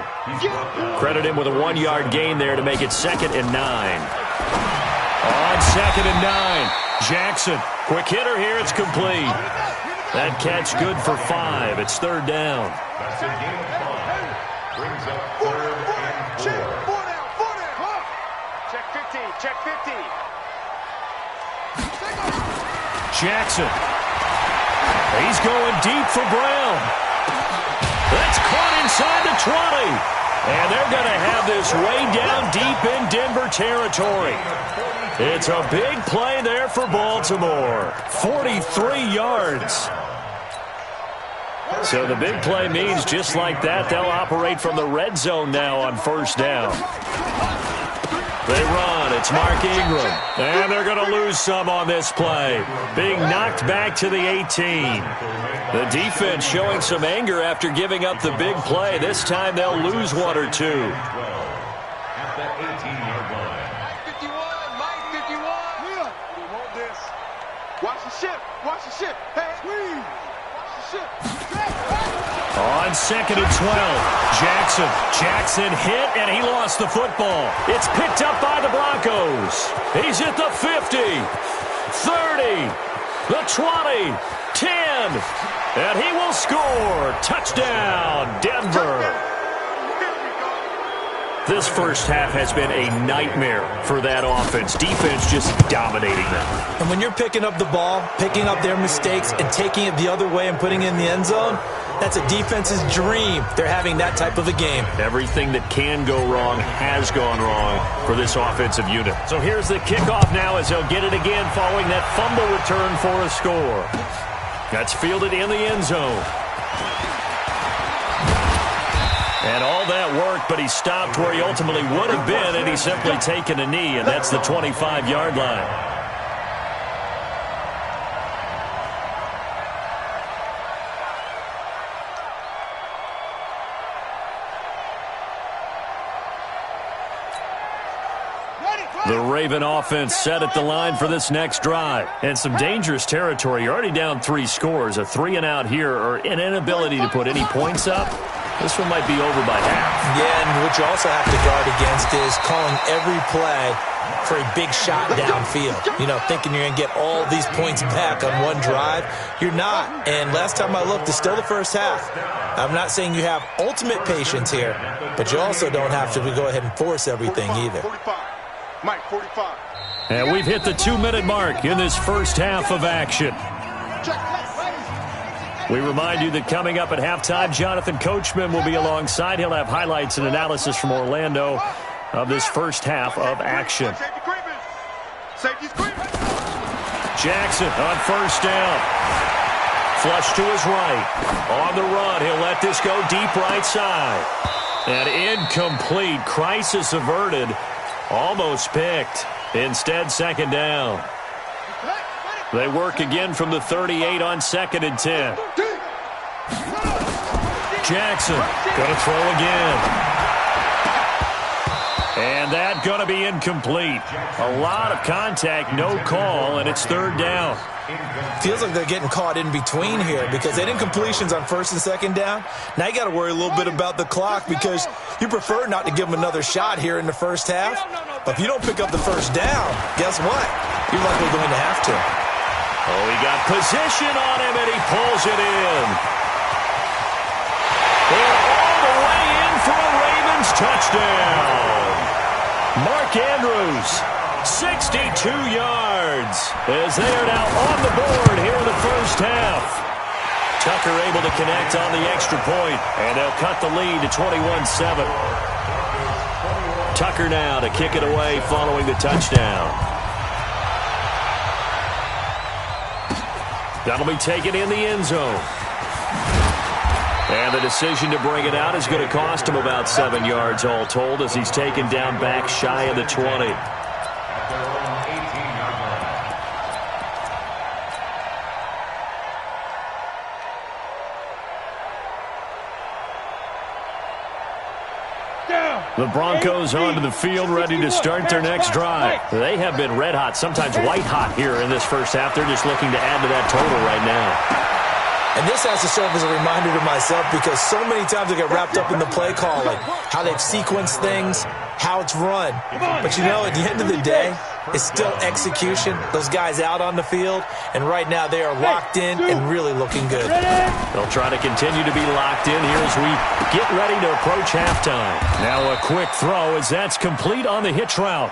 S1: Credit him with a 1-yard gain there to make it 2nd and 9. On 2nd and 9, Jackson. Quick hitter here, it's complete. That catch good for 5. It's 3rd down.
S6: That's a game of 5. Brings up 3rd and 4.
S5: Check 50, check 50.
S1: Jackson. He's going deep for Brown. That's caught inside the 20. And they're going to have this way down deep in Denver territory. It's a big play there for Baltimore. 43 yards. So the big play means just like that, they'll operate from the red zone now on 1st down. They run. It's Mark Ingram. And they're going to lose some on this play. Being knocked back to the 18. The defense showing some anger after giving up the big play. This time they'll lose 1 or 2.
S6: At the 18-yard line.
S5: Mike 51. Yeah. We want this. Watch the ship. Watch the ship. Hey, please. Watch the ship.
S1: On 2nd and 12, Jackson hit, and he lost the football. It's picked up by the Broncos. He's at the 50, 30, the 20, 10, and he will score. Touchdown, Denver. This first half has been a nightmare for that offense. Defense just dominating them.
S2: And when you're picking up the ball, picking up their mistakes, and taking it the other way and putting it in the end zone, that's a defense's dream. They're having that type of a game.
S1: Everything that can go wrong has gone wrong for this offensive unit. So here's the kickoff now as they'll get it again following that fumble return for a score. That's fielded in the end zone. And all that worked, but he stopped where he ultimately would have been, and he's simply taken a knee, and that's the 25-yard line.
S5: Ready,
S1: The Raven offense set at the line for this next drive. And some dangerous territory. You're already down 3 scores. A 3-and-out here or an inability to put any points up. This one might be over by half.
S2: Yeah, and what you also have to guard against is calling every play for a big shot downfield. You know, thinking you're going to get all these points back on one drive. You're not. And last time I looked, it's still the first half. I'm not saying you have ultimate patience here, but you also don't have to go ahead and force everything either.
S5: 45. Mike, 45.
S1: And we've hit the 2-minute mark in this first half of action. We remind you that coming up at halftime, Jonathan Coachman will be alongside. He'll have highlights and analysis from Orlando of this first half of action. Jackson on first down. Flush to his right. On the run, he'll let this go deep right side. And incomplete. Crisis averted. Almost picked. Instead, second down. They work again from the 38 on 2nd and 10. Jackson going to throw again. And that going to be incomplete. A lot of contact, no call, and it's 3rd down.
S2: Feels like they're getting caught in between here because they did incompletions on 1st and 2nd down. Now you got to worry a little bit about the clock because you prefer not to give them another shot here in the first half. But if you don't pick up the first down, guess what? You're likely going to have to.
S1: Oh, he got position on him, and he pulls it in. And all the way in for a Ravens touchdown. Mark Andrews, 62 yards, as they are now on the board here in the first half. Tucker able to connect on the extra point, and they'll cut the lead to 21-7. Tucker now to kick it away following the touchdown. That'll be taken in the end zone. And the decision to bring it out is going to cost him about 7 yards all told as he's taken down back shy of the 20. The Broncos onto the field, ready to start their next drive. They have been red hot, sometimes white hot here in this first half. They're just looking to add to that total right now.
S2: And this has to serve as a reminder to myself because so many times I get wrapped up in the play calling, how they've sequenced things, how it's run. But, you know, at the end of the day, it's still execution. Those guys out on the field, and right now they are locked in and really looking good.
S1: They'll try to continue to be locked in here as we get ready to approach halftime. Now a quick throw as that's complete on the hitch route.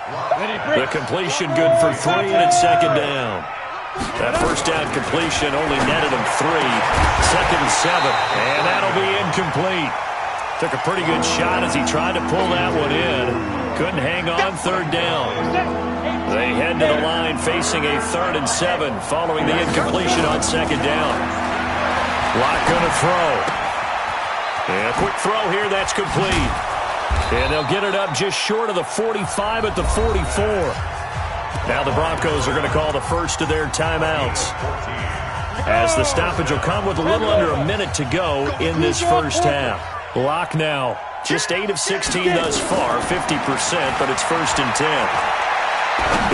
S1: The completion good for 3, and it's 2nd down. That first down completion only netted him 3. 2nd and 7, and that'll be incomplete. Took a pretty good shot as he tried to pull that one in. Couldn't hang on 3rd down. They head to the line facing a 3rd and 7 following the incompletion on 2nd down. Lock going to throw. And a quick throw here, that's complete. And they'll get it up just short of the 45 at the 44. Now the Broncos are going to call the first of their timeouts, as the stoppage will come with a little under a minute to go in this first half. Lock now, just 8 of 16 thus far, 50%, but it's 1st and 10.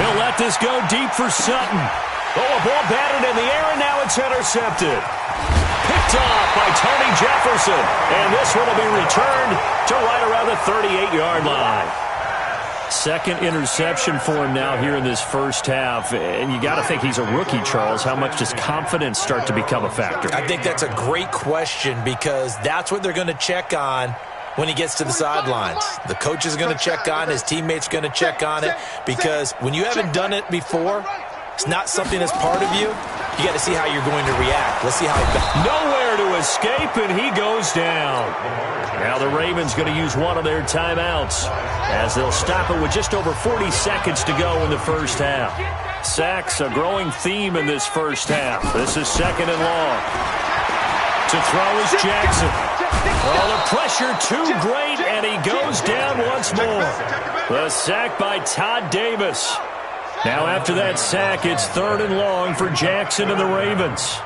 S1: He'll let this go deep for Sutton. Oh, a ball batted in the air, and now it's intercepted. Picked off by Tony Jefferson, and this one will be returned to right around the 38-yard line. 2nd interception for him now here in this first half. And you got to think he's a rookie, Charles. How much does confidence start to become a factor?
S2: I think that's a great question because that's what they're going to check on when he gets to the sidelines. The coach is going to check on, his teammates are going to check on it, because when you haven't done it before, it's not something that's part of you. You got to see how you're going to react. Let's see how he...
S1: Nowhere to escape, and he goes down. Now the Ravens going to use one of their timeouts as they'll stop it with just over 40 seconds to go in the first half. Sacks, a growing theme in this first half. This is 2nd and long. To throw is Jackson. Oh, the pressure too great, and he goes down once more. The sack by Todd Davis. Now after that sack, it's 3rd and long for Jackson and the Ravens.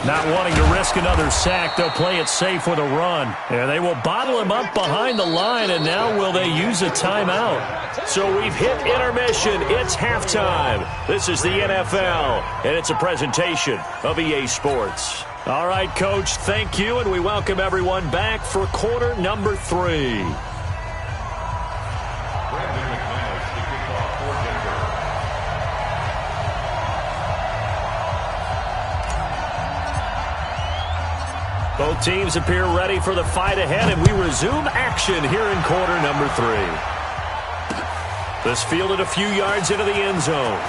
S1: Not wanting to risk another sack, they'll play it safe with a run. And they will bottle him up behind the line, and now will they use a timeout? So we've hit intermission. It's halftime. This is the NFL, and it's a presentation of EA Sports. All right, Coach, thank you, and we welcome everyone back for quarter number 3. Both teams appear ready for the fight ahead, and we resume action here in quarter number 3. This fielded a few yards into the end zone.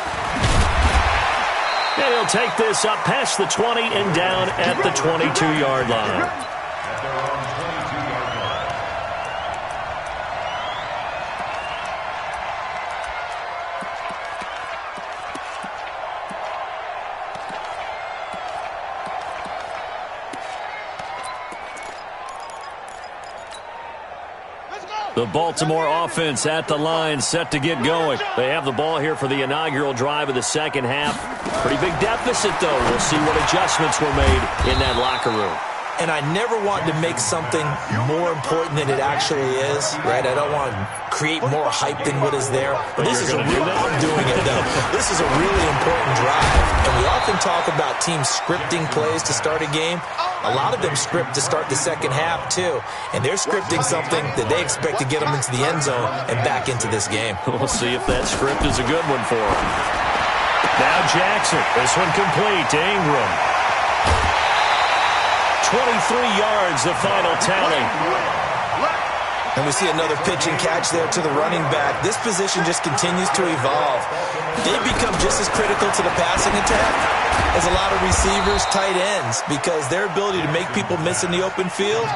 S1: And he'll take this up past the 20 and down at the 22-yard line. The Baltimore offense at the line, set to get going. They have the ball here for the inaugural drive of the second half. Pretty big deficit, though. We'll see what adjustments were made in that locker room.
S2: And I never want to make something more important than it actually is, right? I don't want to create more hype than what is there. But this is I'm doing it, though. This is a really important drive. And we often talk about teams scripting plays to start a game. A lot of them script to start the second half, too. And they're scripting something that they expect to get them into the end zone and back into this game.
S1: We'll see if that script is a good one for them. Now Jackson. This one complete to Ingram. 23 yards, the final tally.
S2: And we see another pitch and catch there to the running back. This position just continues to evolve. They become just as critical to the passing attack as a lot of receivers, tight ends, because their ability to make people miss in the open field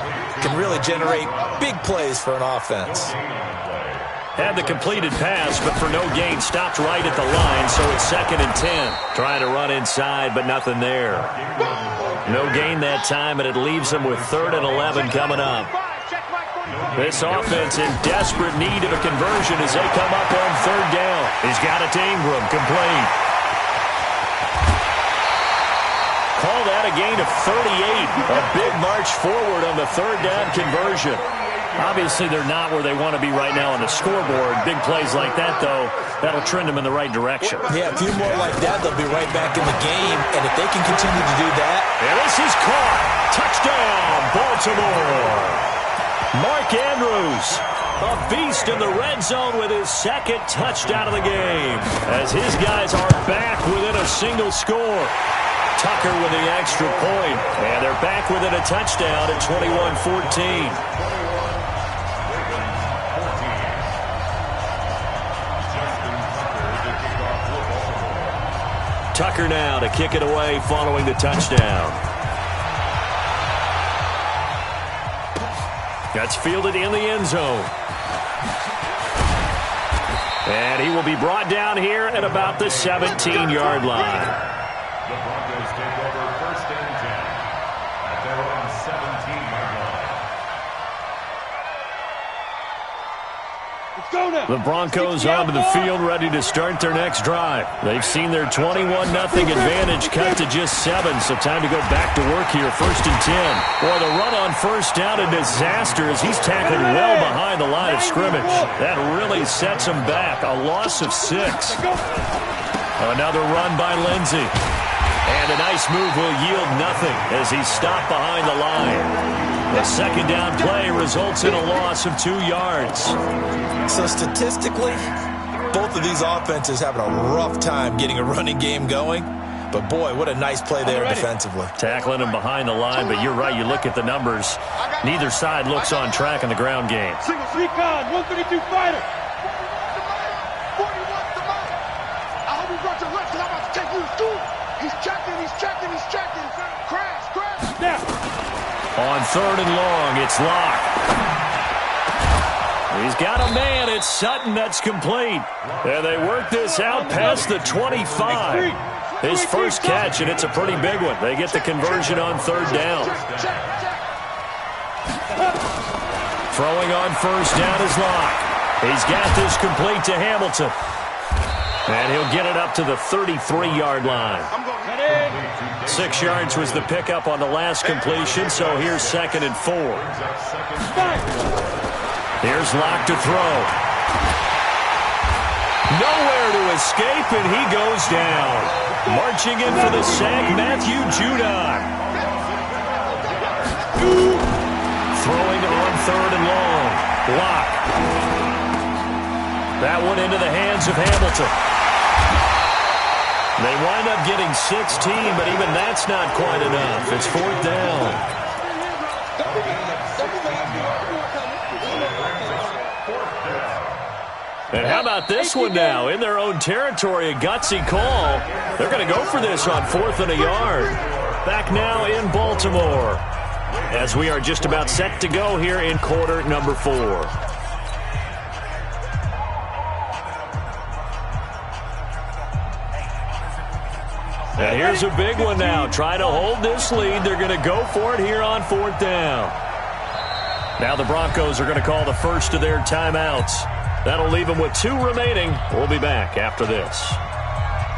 S2: can really generate big plays for an offense.
S1: Had the completed pass, but for no gain, stopped right at the line, so it's 2nd and 10. Trying to run inside, but nothing there. No gain that time, and it leaves them with 3rd and 11 coming up. This offense in desperate need of a conversion as they come up on 3rd down. He's got it to Ingram, complete. Call that a gain of 38. A big march forward on the 3rd down conversion. Obviously, they're not where they want to be right now on the scoreboard. Big plays like that, though, that'll trend them in the right direction.
S2: Yeah, a few more like that, they'll be right back in the game. And if they can continue to do that.
S1: And this is caught. Touchdown, Baltimore. Mark Andrews, a beast in the red zone with his 2nd touchdown of the game. As his guys are back within a single score. Tucker with the extra point. And they're back within a touchdown at 21-14. Tucker now to kick it away following the touchdown. That's fielded in the end zone. And he will be brought down here at about the 17-yard line.
S6: The Broncos take over 1st and 10 at their own 17-yard line.
S1: The Broncos onto the field, ready to start their next drive. They've seen their 21-0 advantage cut to just 7, so time to go back to work here, 1st and 10. Boy, the run on 1st down, a disaster as he's tackled well behind the line of scrimmage. That really sets him back, a loss of 6. Another run by Lindsey. And a nice move will yield nothing as he's stopped behind the line. The 2nd down play results in a loss of 2 yards.
S2: So statistically, both of these offenses having a rough time getting a running game going. But, boy, what a nice play there defensively.
S1: Tackling him behind the line, but you're right. You look at the numbers. Neither side looks on track in the ground game.
S4: Single recon, 132 fighter.
S5: 41 to mine. I hope he brought your left because I'm about to take you to school. He's checking, he's checking, he's checking. Crash, crash.
S4: Now.
S1: On 3rd and long, it's Locke. He's got a man. It's Sutton that's complete. And they work this out past the 25. His first catch, and it's a pretty big one. They get the conversion on 3rd down. Throwing on 1st down is Locke. He's got this complete to Hamilton. And he'll get it up to the 33-yard line. 6 yards was the pickup on the last completion, so here's 2nd and 4. Here's Locke to throw. Nowhere to escape, and he goes down. Marching in for the sack, Matthew Judon. Throwing on 3rd and long. Locke. That one into the hands of Hamilton. They wind up getting 16, but even that's not quite enough. It's 4th down. And how about this one now? In their own territory, a gutsy call. They're going to go for this on 4th and a yard. Back now in Baltimore, as we are just about set to go here in quarter number 4. Now here's a big one now. Try to hold this lead. They're going to go for it here on 4th down. Now the Broncos are going to call the first of their timeouts. That'll leave them with 2 remaining. We'll be back after this.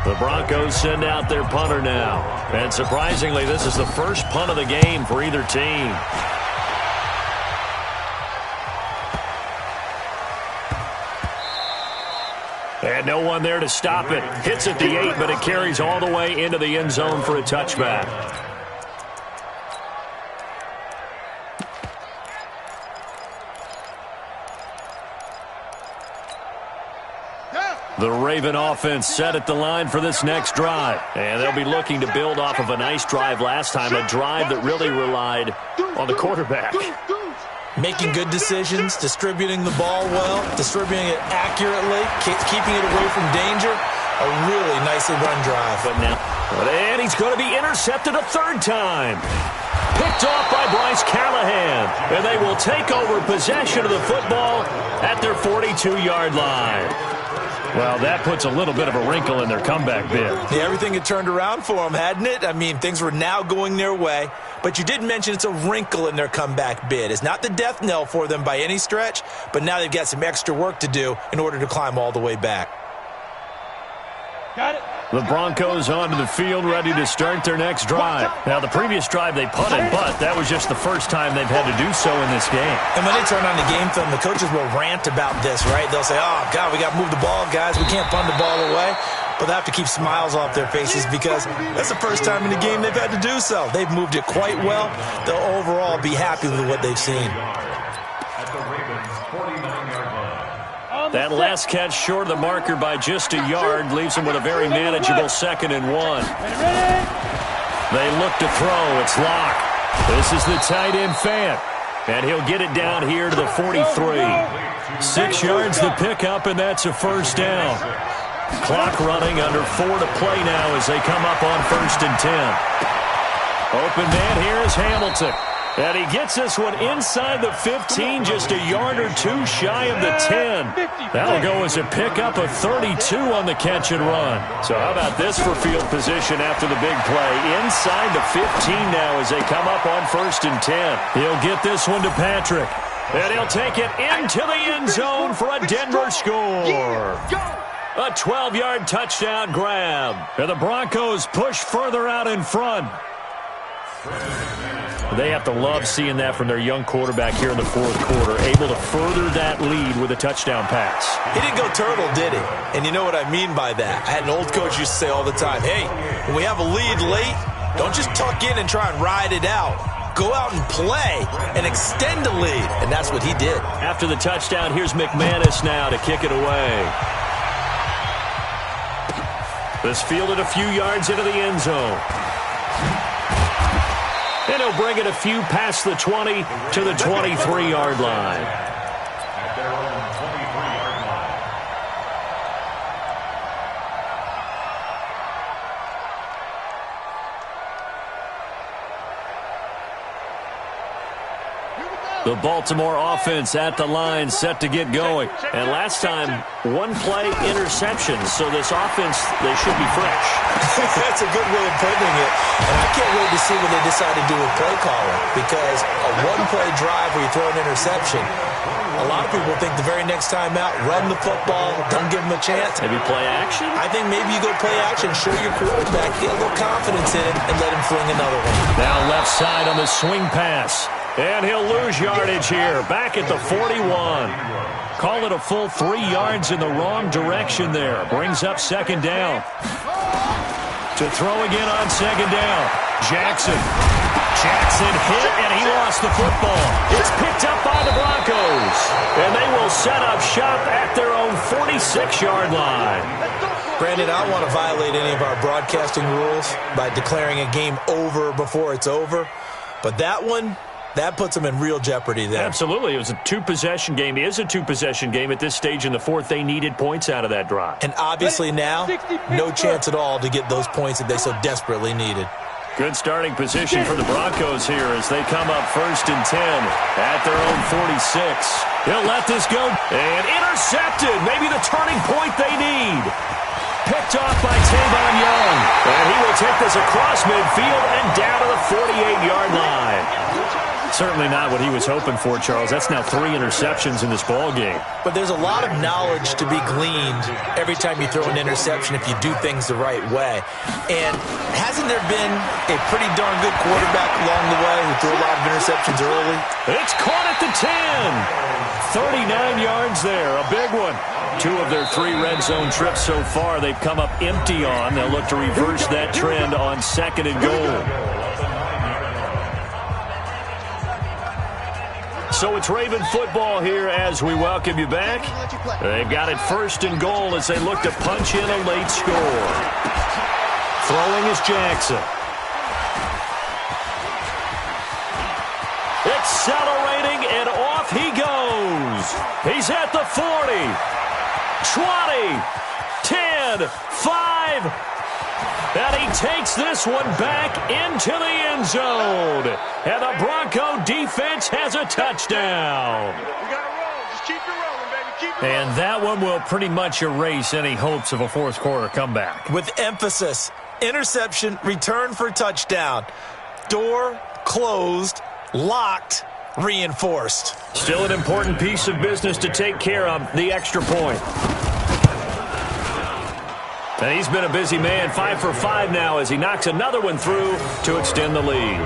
S1: The Broncos send out their punter now. And surprisingly, this is the first punt of the game for either team. And no one there to stop it. Hits at the 8, but it carries all the way into the end zone for a touchback. The Raven offense set at the line for this next drive. And they'll be looking to build off of a nice drive last time, a drive that really relied on the quarterback.
S2: Making good decisions, distributing the ball well, distributing it accurately, keeping it away from danger. A really nicely run drive.
S1: And he's going to be intercepted a 3rd time. Picked off by Bryce Callahan. And they will take over possession of the football at their 42-yard line. Well, that puts a little bit of a wrinkle in their comeback bid.
S2: Yeah, everything had turned around for them, hadn't it? I mean, things were now going their way. But you did mention it's a wrinkle in their comeback bid. It's not the death knell for them by any stretch, but now they've got some extra work to do in order to climb all the way back.
S4: Got it.
S1: The Broncos onto the field, ready to start their next drive. Now, the previous drive they punted, but that was just the first time they've had to do so in this game.
S2: And when they turn on the game film, the coaches will rant about this, right? They'll say, oh, God, we got to move the ball, guys. We can't punt the ball away. But they have to keep smiles off their faces because that's the first time in the game they've had to do so. They've moved it quite well. They'll overall be happy with what they've seen.
S1: That last catch short of the marker by just a yard leaves them with a very manageable 2nd and 1. They look to throw. It's Locke. This is the tight end Fant. And he'll get it down here to the 43. 6 yards the pickup, and that's a 1st down. Clock running, under 4 to play now as they come up on 1st and 10. Open man here is Hamilton. And he gets this one inside the 15, just a yard or 2 shy of the 10. That'll go as a pickup of 32 on the catch and run. So how about this for field position after the big play? Inside the 15 now as they come up on 1st and 10. He'll get this one to Patrick. And he'll take it into the end zone for a Denver score. A 12-yard touchdown grab. And the Broncos push further out in front. They have to love seeing that from their young quarterback here in the 4th quarter, able to further that lead with a touchdown pass.
S2: He didn't go turtle, did he? And you know what I mean by that. I had an old coach used to say all the time, hey, when we have a lead late, don't just tuck in and try and ride it out. Go out and play and extend the lead. And that's what he did.
S1: After the touchdown, here's McManus now to kick it away. This fielded a few yards into the end zone. And he'll bring it a few past the 20 to the 23-yard line.
S6: At their own 23-yard line.
S1: The Baltimore offense at the line, set to get going. And last time, one-play interception. So this offense, they should be fresh.
S2: That's a good way of putting it. And I can't wait to see what they decide to do with play calling. Because a one-play drive where you throw an interception, a lot of people think the very next time out, run the football, don't give them a chance.
S1: Maybe play action?
S2: I think maybe you go play action, show your quarterback, get a little confidence in it, and let him fling another one.
S1: Now left side on the swing pass. And he'll lose yardage here, back at the 41. Call it a full 3 yards in the wrong direction there. Brings up second down. To throw again on second down. Jackson hit, and he lost the football. It's picked up by the Broncos. And they will set up shop at their own 46-yard line.
S2: Brandon, I don't want to violate any of our broadcasting rules by declaring a game over before it's over. But that one, that puts them in real jeopardy there.
S1: Absolutely. It was a two-possession game. It is a two-possession game at this stage in the fourth. They needed points out of that drive.
S2: And obviously now, no chance at all to get those points that they so desperately needed.
S1: Good starting position for the Broncos here as they come up 1st and 10 at their own 46. He'll let this go. And intercepted. Maybe the turning point they need. Picked off by Tavon Young. And he will take this across midfield and down to the 48-yard line. Certainly not what he was hoping for, Charles. That's now 3 interceptions in this ball game.
S2: But there's a lot of knowledge to be gleaned every time you throw an interception if you do things the right way. And hasn't there been a pretty darn good quarterback along the way who threw a lot of interceptions early?
S1: It's caught at the 10. 39 yards there, a big one. 2 of their 3 red zone trips so far they've come up empty on. They'll look to reverse that trend on 2nd and goal. So it's Raven football here as we welcome you back. They've got it 1st and goal as they look to punch in a late score. Throwing is Jackson. Accelerating, and off he goes. He's at the 40, 20, 10, 5. And he takes this one back into the end zone. And the Bronco defense has a touchdown.
S5: We got to roll. Just keep it rolling, baby. Keep it rolling.
S1: And that one will pretty much erase any hopes of a fourth quarter comeback.
S2: With emphasis, interception, return for touchdown. Door closed, locked, reinforced.
S1: Still an important piece of business to take care of, the extra point. And he's been a busy man, 5 for 5 now as he knocks another one through to extend the lead.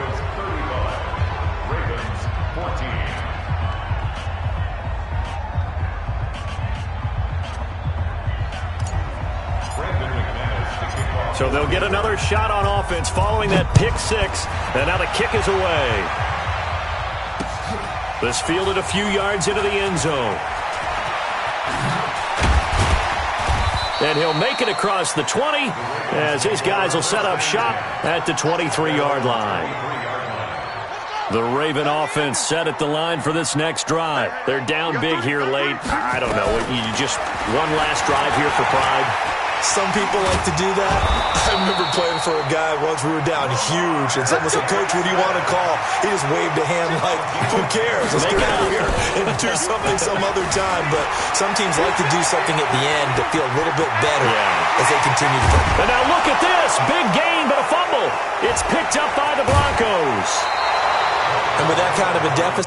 S1: So they'll get another shot on offense following that pick 6. And now the kick is away. This fielded a few yards into the end zone. And he'll make it across the 20 as his guys will set up shop at the 23-yard line. The Raven offense set at the line for this next drive. They're down big here late. I don't know. You just one last drive here for pride.
S2: Some people like to do that. I remember playing for a guy once. We were down huge, and someone said, "Coach, what do you want to call?" He just waved a hand like, "Who cares? Let's get out of here and do something some other time." But some teams like to do something at the end to feel a little bit better as they continue to play.
S1: And now look at this. Big gain, but a fumble. It's picked up by the Broncos.
S2: And with that kind of a deficit,